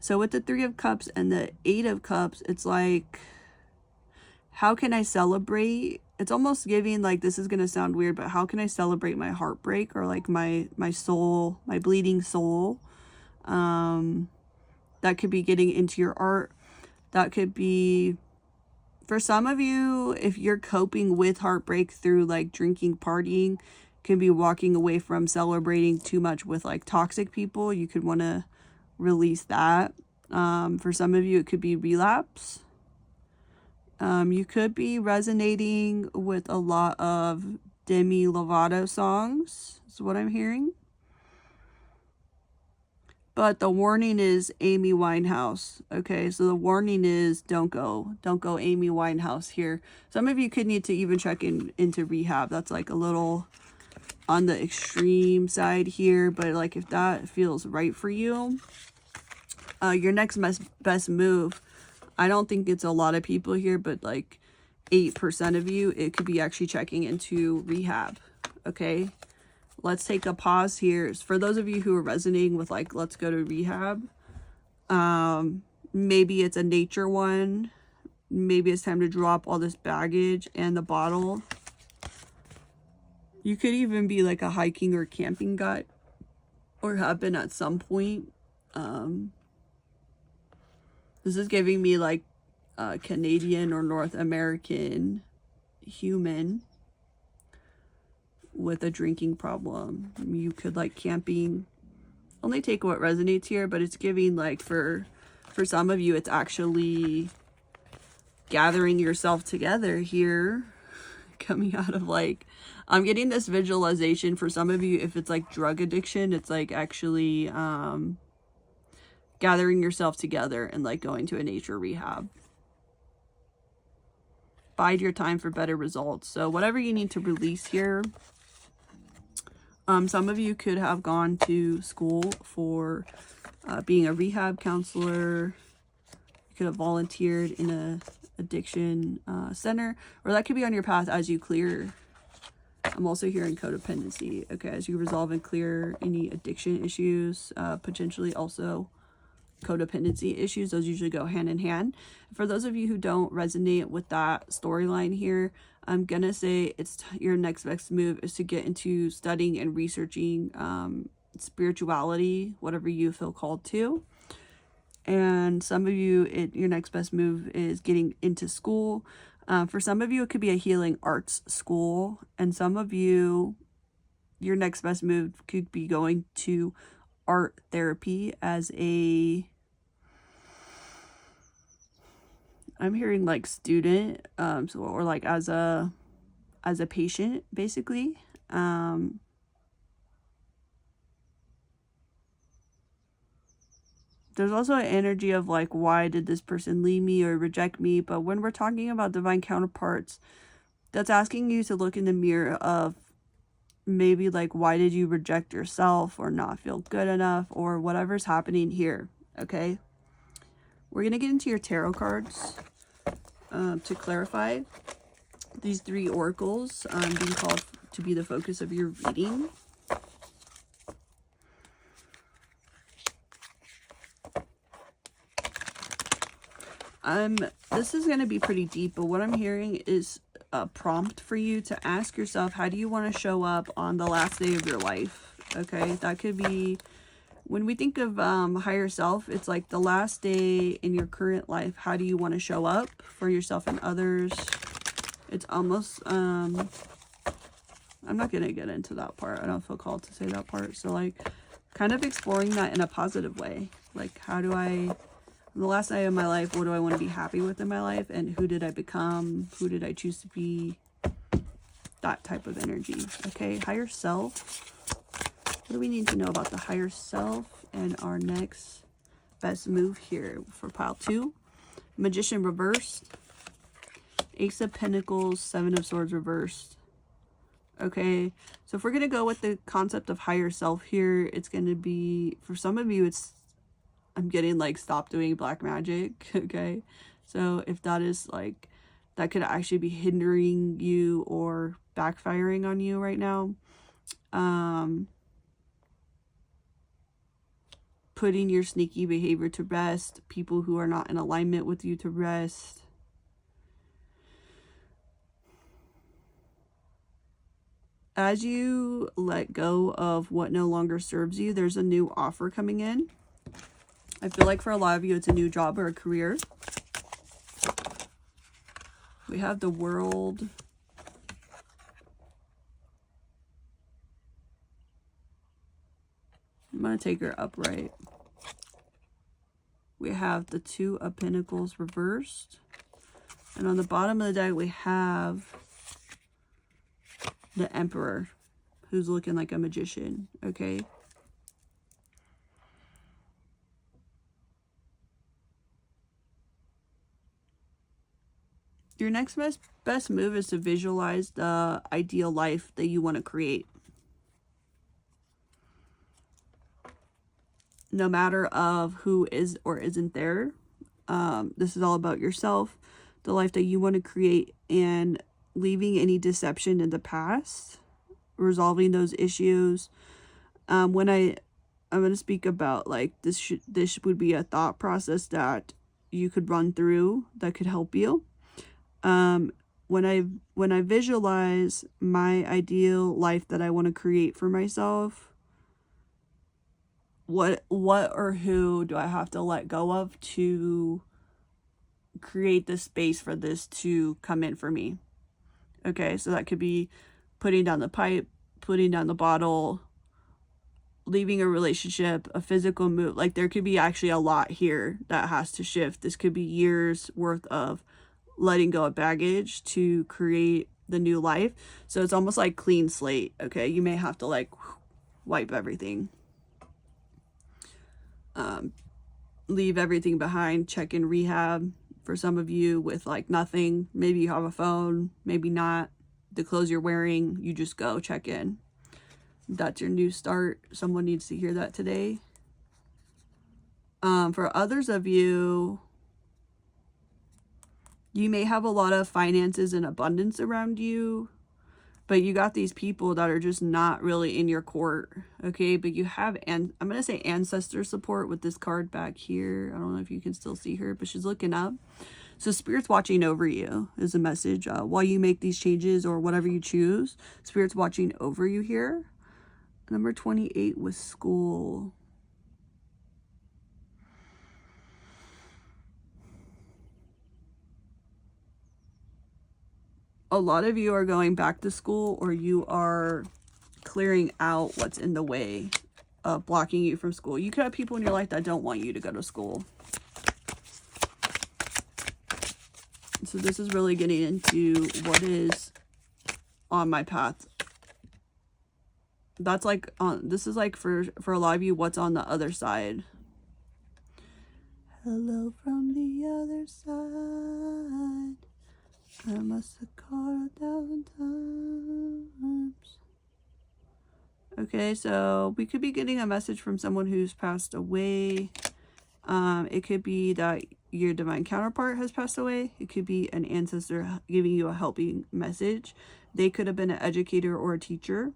So with the 3 of Cups and the 8 of Cups, it's like, how can I celebrate? It's almost giving like, this is going to sound weird, but how can I celebrate my heartbreak or like my soul, my bleeding soul? That could be getting into your art. That could be, for some of you, if you're coping with heartbreak through like drinking, partying, can be walking away from celebrating too much with like toxic people. You could want to release that. For some of you, it could be relapse. You could be resonating with a lot of Demi Lovato songs, is what I'm hearing. But the warning is Amy Winehouse. Okay, so the warning is don't go Amy Winehouse here. Some of you could need to even check into rehab. That's like a little on the extreme side here, but like if that feels right for you, your next best move, I don't think it's a lot of people here, but like 8% of you, it could be actually checking into rehab. Okay, let's take a pause here. For those of you who are resonating with like, let's go to rehab. Maybe it's a nature one. Maybe it's time to drop all this baggage and the bottle. You could even be like a hiking or camping guide or have been at some point. This is giving me like a Canadian or North American human with a drinking problem. You could like camping. Only take what resonates here, but it's giving like for some of you, it's actually gathering yourself together here, coming out of like, I'm getting this visualization for some of you. If it's like drug addiction, it's like actually gathering yourself together and like going to a nature rehab. Bide your time for better results. So whatever you need to release here. Some of you could have gone to school for being a rehab counselor. You could have volunteered in a addiction center, or that could be on your path as you clear. I'm also hearing codependency. Okay, as you resolve and clear any addiction issues, potentially also codependency issues. Those usually go hand in hand. For those of you who don't resonate with that storyline here, I'm gonna say your next best move is to get into studying and researching spirituality, whatever you feel called to. And some of you, your next best move is getting into school. For some of you, it could be a healing arts school. And some of you, your next best move could be going to art therapy as a, I'm hearing like student, or like as a patient, basically. there's also an energy of like, why did this person leave me or reject me? But when we're talking about divine counterparts, that's asking you to look in the mirror of maybe like, why did you reject yourself or not feel good enough or whatever's happening here, okay? We're going to get into your tarot cards to clarify these 3 oracles being called to be the focus of your reading. This is going to be pretty deep, but what I'm hearing is a prompt for you to ask yourself, how do you want to show up on the last day of your life? Okay, that could be, when we think of higher self, it's like the last day in your current life. How do you want to show up for yourself and others? It's almost, I'm not going to get into that part. I don't feel called to say that part. So like kind of exploring that in a positive way. Like, how do I, the last day of my life, what do I want to be happy with in my life? And who did I become? Who did I choose to be? That type of energy. Okay, higher self. What do we need to know about the higher self? And our next best move here for pile 2. Magician reversed. Ace of Pentacles, 7 of Swords reversed. Okay, so if we're going to go with the concept of higher self here, it's going to be, for some of you, it's, I'm getting like, stop doing black magic, okay? So if that is like, that could actually be hindering you or backfiring on you right now. Putting your sneaky behavior to rest, people who are not in alignment with you to rest. As you let go of what no longer serves you, there's a new offer coming in. I feel like for a lot of you, it's a new job or a career. We have the World. I'm going to take her upright. We have the 2 of Pentacles reversed. And on the bottom of the deck, we have the Emperor, who's looking like a magician, okay? Your next best move is to visualize the ideal life that you want to create. No matter of who is or isn't there. This is all about yourself, the life that you want to create, and leaving any deception in the past, resolving those issues. I'm going to speak about like this would be a thought process that you could run through that could help you. When I visualize my ideal life that I want to create for myself, what or who do I have to let go of to create the space for this to come in for me? Okay, so that could be putting down the pipe, putting down the bottle, leaving a relationship, a physical move. Like, there could be actually a lot here that has to shift. This could be years worth of letting go of baggage to create the new life. So it's almost like clean slate. Okay, you may have to like wipe everything, leave everything behind, check in rehab. For some of you with like nothing, maybe you have a phone, maybe not. The clothes you're wearing, you just go check in. That's your new start. Someone needs to hear that today. For others of you, you may have a lot of finances and abundance around you, but you got these people that are just not really in your court, okay? But you have, and I'm going to say ancestor support with this card back here. I don't know if you can still see her, but she's looking up. So Spirit's watching over you is a message. While you make these changes or whatever you choose, Spirit's watching over you here. Number 28 with school. A lot of you are going back to school, or you are clearing out what's in the way of blocking you from school. You could have people in your life that don't want you to go to school. So this is really getting into what is on my path. That's like, this is like for a lot of you, what's on the other side. Hello from the other side. I must have called 1,000 times. Okay, so we could be getting a message from someone who's passed away. It could be that your divine counterpart has passed away. It could be an ancestor giving you a helping message. They could have been an educator or a teacher.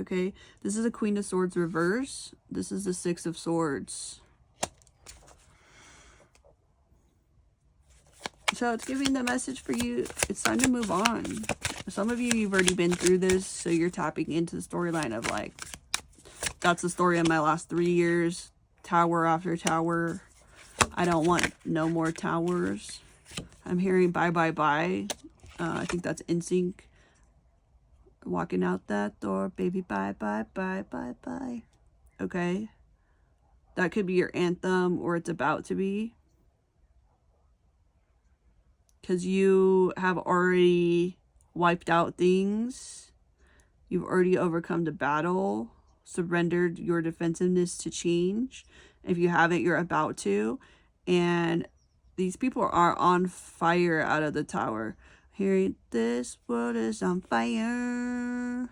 Okay, this is a Queen of Swords reverse. This is the Six of Swords. So it's giving the message for you. It's time to move on. Some of you, you've already been through this, so you're tapping into the storyline of like, that's the story of my last 3 years. Tower after tower. I don't want no more towers. I'm hearing bye, bye, bye. I think that's NSYNC. Walking out that door, baby, bye, bye, bye, bye, bye. Okay. That could be your anthem, or it's about to be. Because you have already wiped out things. You've already overcome the battle. Surrendered your defensiveness to change. If you haven't, you're about to. And these people are on fire out of the tower. Hearing this world is on fire.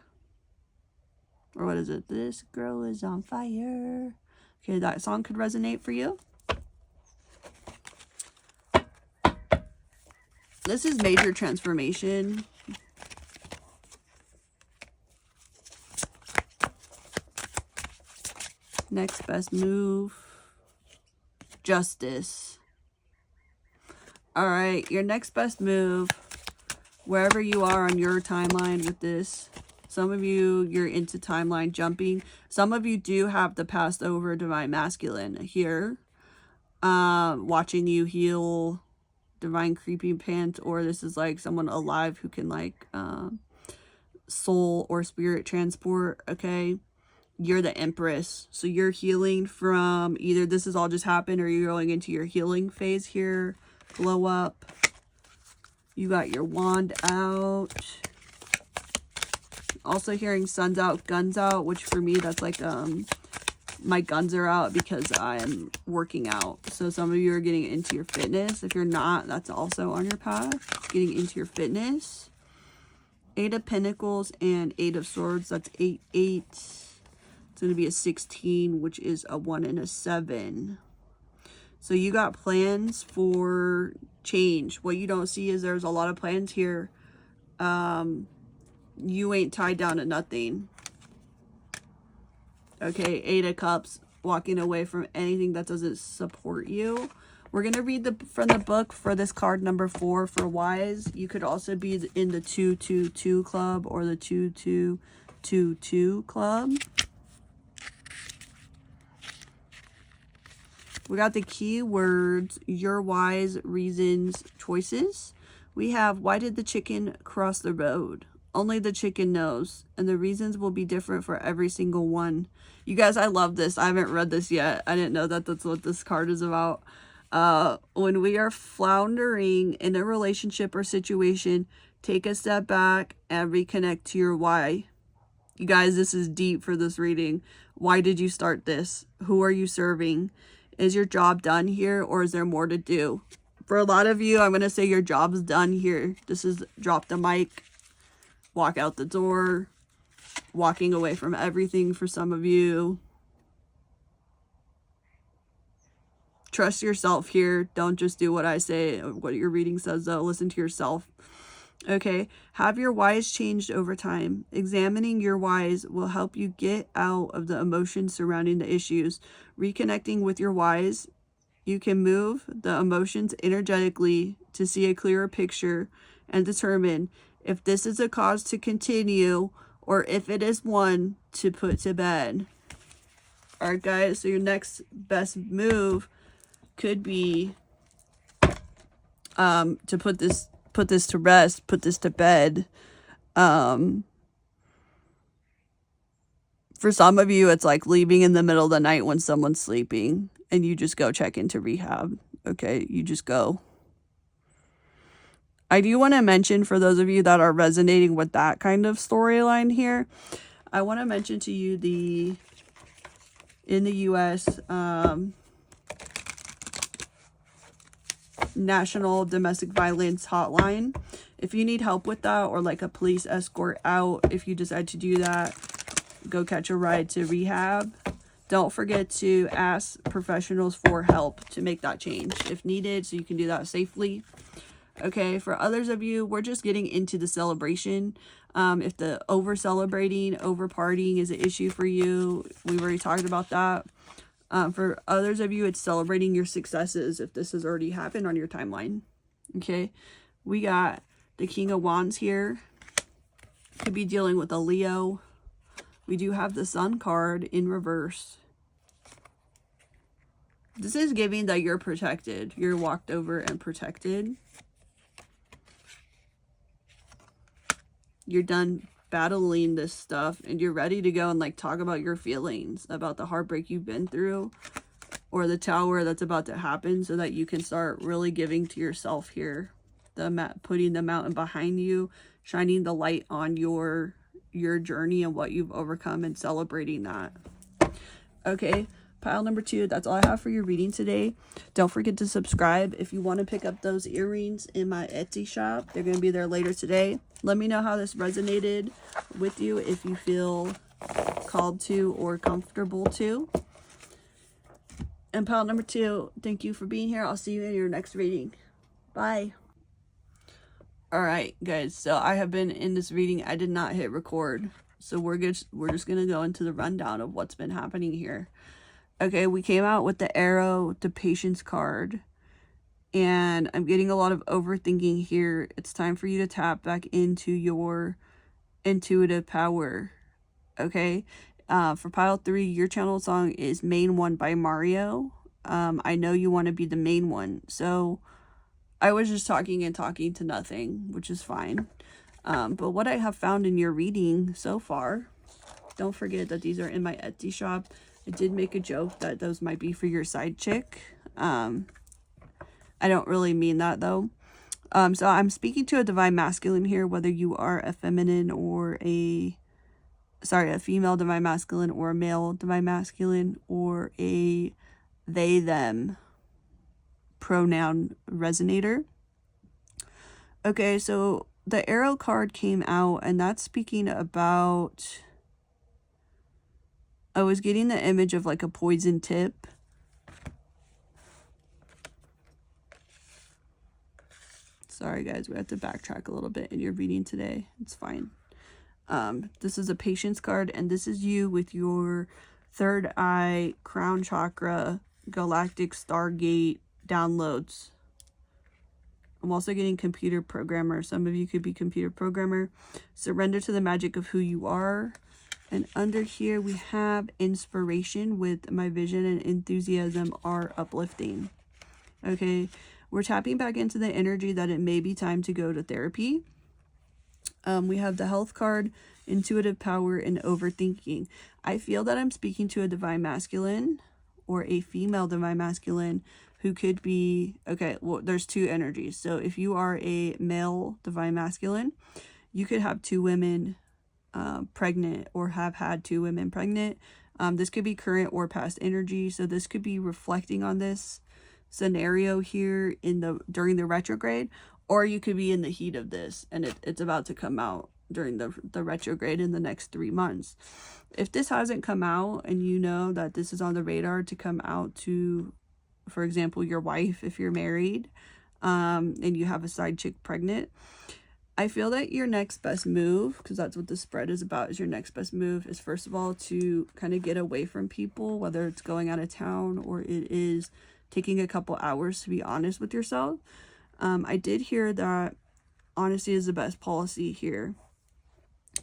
Or what is it? This girl is on fire. Okay, that song could resonate for you. This is major transformation. Next best move. Justice. All right, your next best move, wherever you are on your timeline with this. Some of you, you're into timeline jumping. Some of you do have the passed over divine masculine here. Watching you heal divine creeping pants, or this is like someone alive who can like soul or spirit transport. Okay, you're the Empress, so you're healing from either this has all just happened, or you're going into your healing phase here. Glow up. You got your wand out. Also hearing suns out, guns out, which for me that's like my guns are out because I'm working out. So some of you are getting into your fitness. If you're not, that's also on your path. Getting into your fitness. 8 of Pentacles and 8 of Swords. That's 8, 8. It's going to be a 16, which is a 1 and a 7. So you got plans for change. What you don't see is there's a lot of plans here. You ain't tied down to nothing. Okay, 8 of Cups, walking away from anything that doesn't support you. We're going to read from the book for this card number 4 for wise. You could also be in the 222 club or the 2222 club. We got the key words, your wise reasons, choices. We have, why did the chicken cross the road? Only the chicken knows, and the reasons will be different for every single one. You guys, I love this. I haven't read this yet. I didn't know that that's what this card is about. When we are floundering in a relationship or situation, take a step back and reconnect to your why. You guys, this is deep for this reading. Why did you start this? Who are you serving? Is your job done here, or is there more to do? For a lot of you, I'm going to say your job's done here. This is drop the mic, walk out the door, walking away from everything for some of you. Trust yourself here. Don't just do what I say, what your reading says, though. Listen to yourself. Okay, have your whys changed over time? Examining your whys will help you get out of the emotions surrounding the issues. Reconnecting with your whys, you can move the emotions energetically to see a clearer picture and determine if this is a cause to continue or if it is one to put to bed. All right, guys, so your next best move could be to put this to rest, put this to bed. For some of you, it's like leaving in the middle of the night when someone's sleeping and you just go check into rehab. Okay, you just go. I do want to mention, for those of you that are resonating with that kind of storyline here, I want to mention to you in the US, National Domestic Violence Hotline. If you need help with that, or like a police escort out, if you decide to do that, go catch a ride to rehab, don't forget to ask professionals for help to make that change if needed, so you can do that safely. Okay, for others of you, we're just getting into the celebration. If the over celebrating, over partying is an issue for you, we've already talked about that. For others of you, it's celebrating your successes if this has already happened on your timeline. Okay, we got the King of Wands here. Could be dealing with a Leo. We do have the Sun card in reverse. This is giving that you're protected. You're walked over and protected. You're done battling this stuff and you're ready to go and like talk about your feelings, about the heartbreak you've been through, or the tower that's about to happen, so that you can start really giving to yourself here. Putting the mountain behind you, shining the light on your journey and what you've overcome, and celebrating that. Okay, pile number 2, that's all I have for your reading today. Don't forget to subscribe if you want to pick up those earrings in my Etsy shop. They're going to be there later today. Let me know how this resonated with you, if you feel called to or comfortable to. And pile number 2, thank you for being here. I'll see you in your next reading. Bye. Alright guys, so I have been in this reading. I did not hit record, so we're just going to go into the rundown of what's been happening here. Okay, we came out with the Arrow, the Patience card, and I'm getting a lot of overthinking here. It's time for you to tap back into your intuitive power. Okay, for pile 3, your channel song is Main One by Mario. I know you want to be the main one, so I was just talking to nothing, which is fine. But what I have found in your reading so far, don't forget that these are in my Etsy shop. I did make a joke that those might be for your side chick. I don't really mean that though. So I'm speaking to a divine masculine here, whether you are a feminine or a female divine masculine, or a male divine masculine, or a they, them pronoun resonator. Okay, so the Arrow card came out, and that's speaking about, I was getting the image of like a poison tip. Sorry guys, we have to backtrack a little bit in your reading today. It's fine. This is a Patience card, and this is you with your third eye, crown chakra, galactic stargate downloads. I'm also getting computer programmer. Some of you could be computer programmer. Surrender to the magic of who you are. And under here we have inspiration with my vision and enthusiasm are uplifting. Okay, we're tapping back into the energy that it may be time to go to therapy. We have the health card, intuitive power, and overthinking. I feel that I'm speaking to a divine masculine or a female divine masculine who could be, okay, well, there's 2 energies. So if you are a male divine masculine, you could have 2 women pregnant, or have had 2 women pregnant. This could be current or past energy. So this could be reflecting on this scenario here during the retrograde, or you could be in the heat of this and it's about to come out during the retrograde in the next 3 months. If this hasn't come out and you know that this is on the radar to come out to, for example, your wife, if you're married, and you have a side chick pregnant, I feel that your next best move, because that's what the spread is about, is your next best move is, first of all, to kind of get away from people, whether it's going out of town or it is taking a couple hours to be honest with yourself. I did hear that honesty is the best policy here.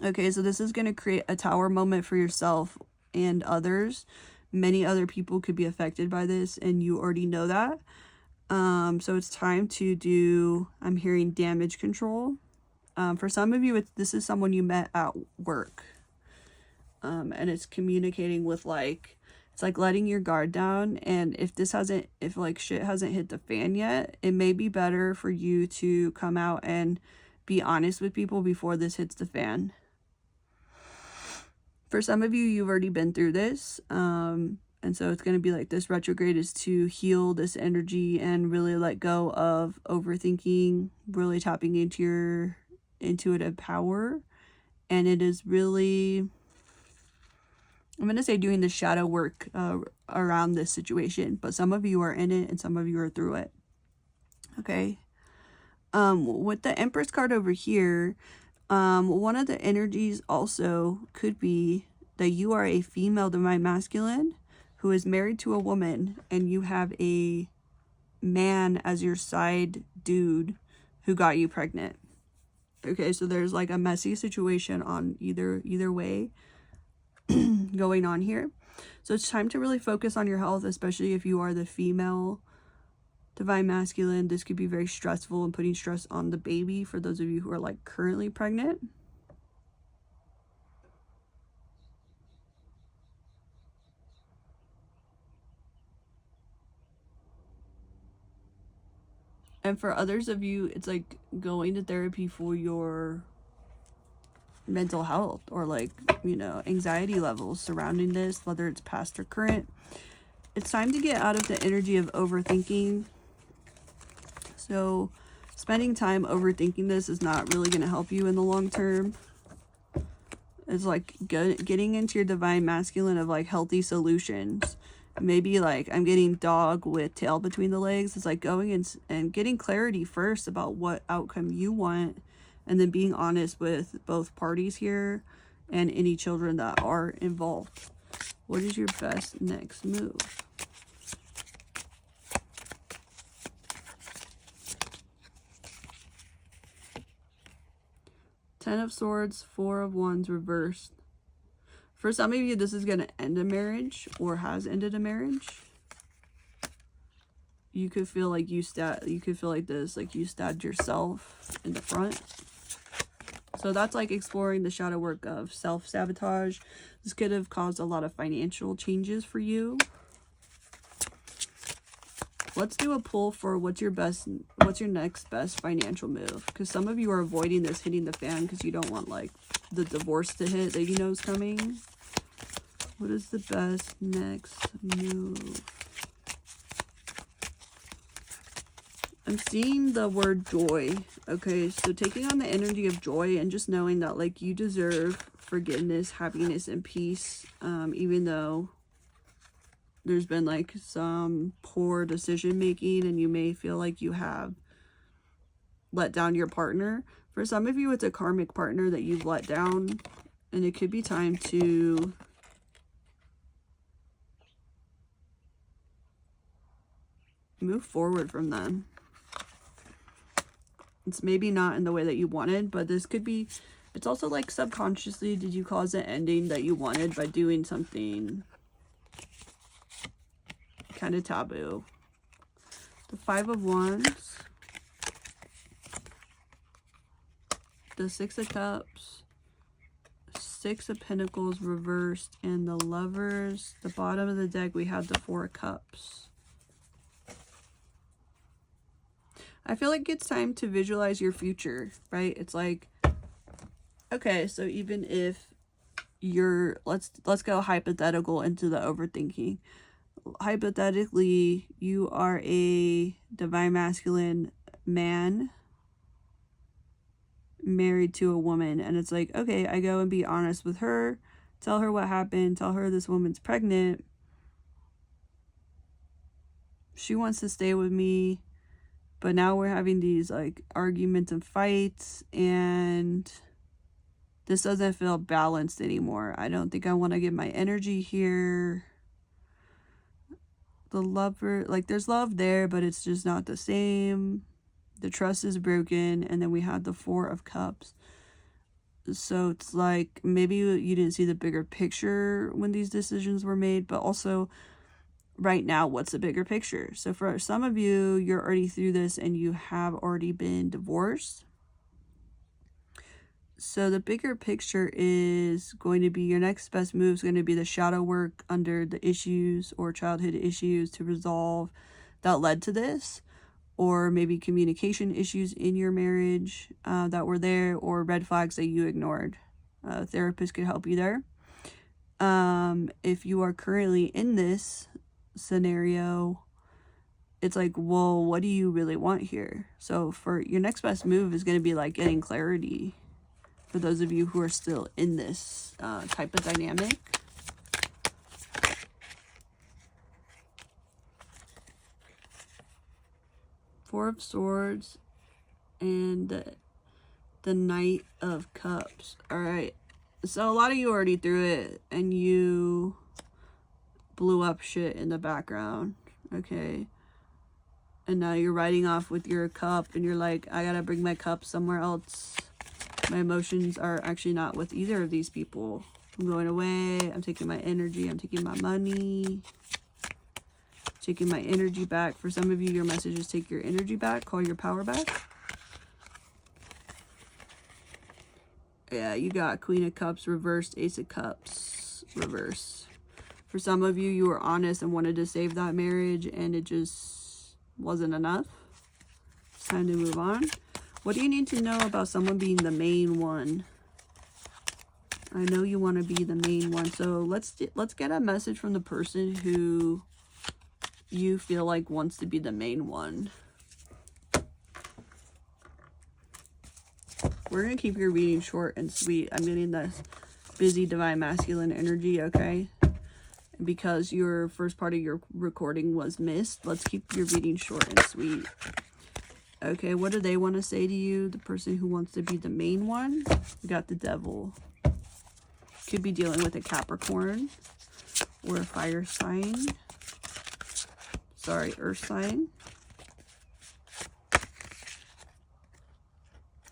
Okay, so this is going to create a tower moment for yourself and others. Many other people could be affected by this, and you already know that. So it's time to do, I'm hearing, damage control. For some of you, this is someone you met at work. And it's communicating with, like, it's like letting your guard down. And if like shit hasn't hit the fan yet, it may be better for you to come out and be honest with people before this hits the fan. For some of you, you've already been through this. And so it's going to be like this retrograde is to heal this energy and really let go of overthinking, really tapping into your intuitive power. And it is really, I'm going to say, doing the shadow work around this situation. But some of you are in it and some of you are through it. Okay. With the Empress card over here, one of the energies also could be that you are a female divine masculine who is married to a woman, and you have a man as your side dude who got you pregnant. Okay, so there's like a messy situation on either way going on here. So it's time to really focus on your health, especially if you are the female divine masculine. This could be very stressful and putting stress on the baby for those of you who are like currently pregnant. And for others of you, it's like going to therapy for your mental health or like, you know, anxiety levels surrounding this, whether it's past or current. It's time to get out of the energy of overthinking. So spending time overthinking this is not really going to help you in the long term. It's like getting into your divine masculine of like healthy solutions. Maybe like I'm getting dog with tail between the legs. It's like going and getting clarity first about what outcome you want, and then being honest with both parties here and any children that are involved. What is your best next move? Ten of Swords, Four of Wands reversed. For some of you, this is going to end a marriage or has ended a marriage. You could feel like you could feel like this, like you stabbed yourself in the front. So that's like exploring the shadow work of self-sabotage. This could have caused a lot of financial changes for you. Let's do a pull for what's your next best financial move. Because some of you are avoiding this hitting the fan because you don't want like the divorce to hit that you know is coming. What is the best next move? I'm seeing the word joy. Okay, so taking on the energy of joy and just knowing that like you deserve forgiveness, happiness, and peace, even though there's been like some poor decision making and you may feel like you have let down your partner. For some of you, it's a karmic partner that you've let down, and it could be time to move forward from them. It's maybe not in the way that you wanted, but this could be, it's also like subconsciously, did you cause the ending that you wanted by doing something kind of taboo? The Five of Wands, the Six of Cups, Six of Pentacles reversed, and the Lovers. The bottom of the deck, we have the Four of Cups. I feel like it's time to visualize your future, right? It's like, okay, so even if you're, let's go hypothetical into the overthinking. Hypothetically, you are a divine masculine man married to a woman, and it's like, okay, I go and be honest with her, tell her what happened, tell her this woman's pregnant. She wants to stay with me. But now we're having these like arguments and fights, and this doesn't feel balanced anymore. I don't think I want to give my energy here. The Lover, like there's love there, but it's just not the same. The trust is broken. And then we have the Four of Cups. So it's like maybe you didn't see the bigger picture when these decisions were made, but also right now, what's the bigger picture? So for some of you, you're already through this and you have already been divorced. So the bigger picture is going to be your next best move is going to be the shadow work under the issues or childhood issues to resolve that led to this, or maybe communication issues in your marriage that were there, or red flags that you ignored. A therapist could help you there. If you are currently in this scenario, it's like, well, what do you really want here? So for your next best move is going to be like getting clarity for those of you who are still in this type of dynamic. Four of Swords and the Knight of Cups. All right. So a lot of you already threw it and you blew up shit in the background. Okay. And now you're riding off with your cup and you're like, I gotta bring my cup somewhere else. My emotions are actually not with either of these people. I'm going away. I'm taking my energy. I'm taking my money. Taking my energy back. For some of you, your message is take your energy back. Call your power back. Yeah, you got Queen of Cups reversed, Ace of Cups reverse. For some of you, you were honest and wanted to save that marriage and it just wasn't enough. It's time to move on. What do you need to know about someone being the main one? I know you want to be the main one. So let's get a message from the person who you feel like wants to be the main one. We're going to keep your reading short and sweet. I'm getting this busy divine masculine energy, okay? Because your first part of your recording was missed, let's keep your reading short and sweet. Okay, what do they want to say to you? The person who wants to be the main one? We got the Devil. Could be dealing with a Capricorn or a fire sign. Sorry, earth sign.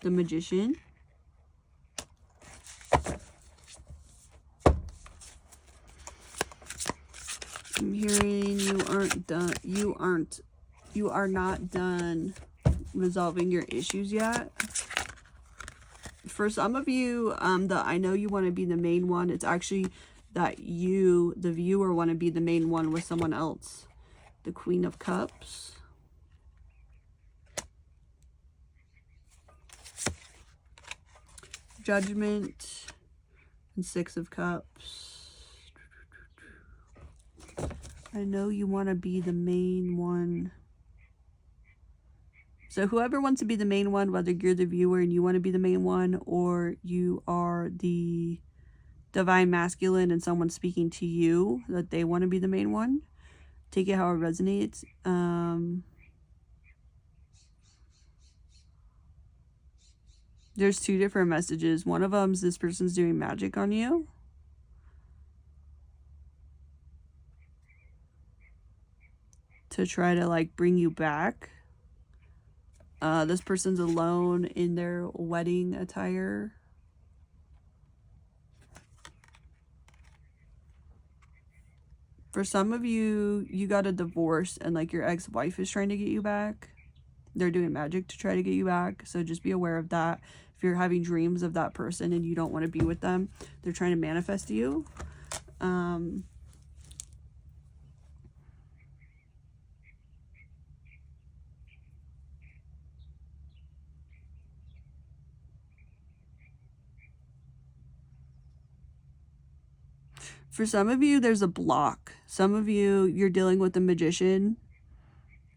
The Magician. I'm hearing you aren't done. You are not done resolving your issues yet. For some of you, I know you want to be the main one. It's actually that you, the viewer, want to be the main one with someone else. The Queen of Cups. Judgment. And Six of Cups. I know you want to be the main one. So whoever wants to be the main one, whether you're the viewer and you want to be the main one, or you are the divine masculine and someone's speaking to you that they want to be the main one, take it how it resonates. There's two different messages. One of them is this person's doing magic on you. To try to like bring you back. This person's alone in their wedding attire. For some of you, you got a divorce and like your ex-wife is trying to get you back. They're doing magic to try to get you back. So just be aware of that. If you're having dreams of that person and you don't want to be with them, they're trying to manifest you. For some of you, there's a block. Some of you, you're dealing with a magician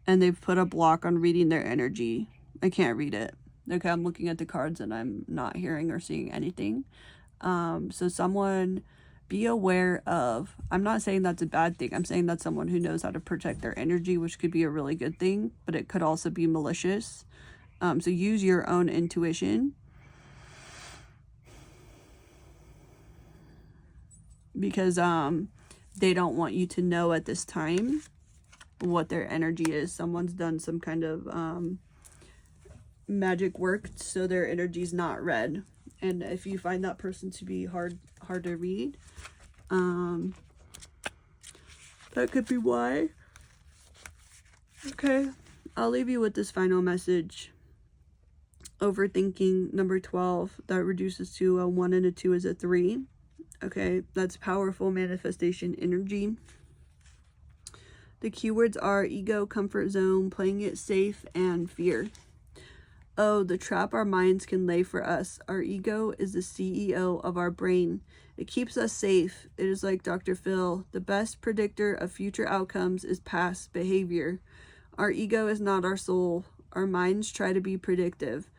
and they've put a block on reading their energy. I can't read it. Okay, I'm looking at the cards and I'm not hearing or seeing anything. So someone, be aware of, I'm not saying that's a bad thing. I'm saying that's someone who knows how to protect their energy, which could be a really good thing, but it could also be malicious. So use your own intuition. Because they don't want you to know at this time what their energy is. Someone's done some kind of magic work so their energy's not read. And if you find that person to be hard to read, that could be why. Okay, I'll leave you with this final message. Overthinking, number 12, that reduces to a 1 and a 2 is a 3. Okay, that's powerful manifestation energy. The keywords are ego, comfort zone, playing it safe, and fear. Oh, the trap our minds can lay for us. Our ego is the CEO of our brain. It keeps us safe. It is like Dr. Phil. The best predictor of future outcomes is past behavior. Our ego is not our soul. Our minds try to be predictive.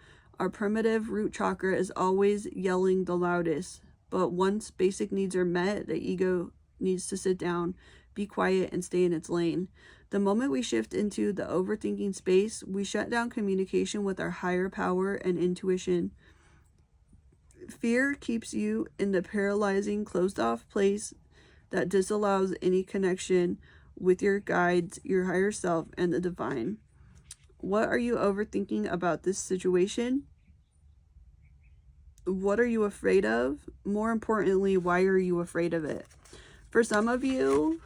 Our primitive root chakra is always yelling the loudest. But once basic needs are met, the ego needs to sit down, be quiet, and stay in its lane. The moment we shift into the overthinking space, we shut down communication with our higher power and intuition. Fear keeps you in the paralyzing, closed-off place that disallows any connection with your guides, your higher self, and the divine. What are you overthinking about this situation? What are you afraid of? More importantly, why are you afraid of it? For some of you,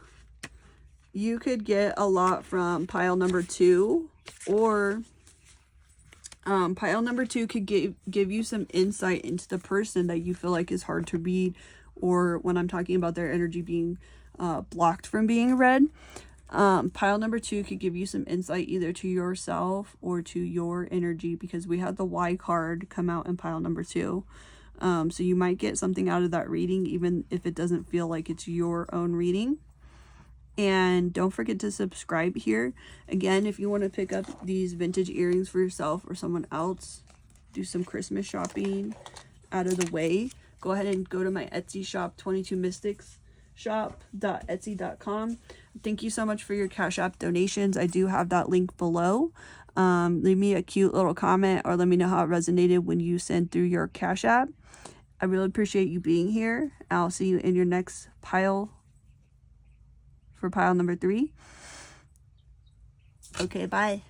you could get a lot from pile number 2, or pile number 2 could give you some insight into the person that you feel like is hard to read, or when I'm talking about their energy being blocked from being read. Pile number 2 could give you some insight either to yourself or to your energy, because we had the Y card come out in pile number 2. So you might get something out of that reading, even if it doesn't feel like it's your own reading. And don't forget to subscribe here. Again, if you want to pick up these vintage earrings for yourself or someone else, do some Christmas shopping out of the way, go ahead and go to my Etsy shop, 22mystics shop.etsy.com. Thank you so much for your Cash App donations. I do have that link below. Leave me a cute little comment, or let me know how it resonated when you send through your Cash App. I really appreciate you being here. I'll see you in your next pile for pile number 3. Okay, bye.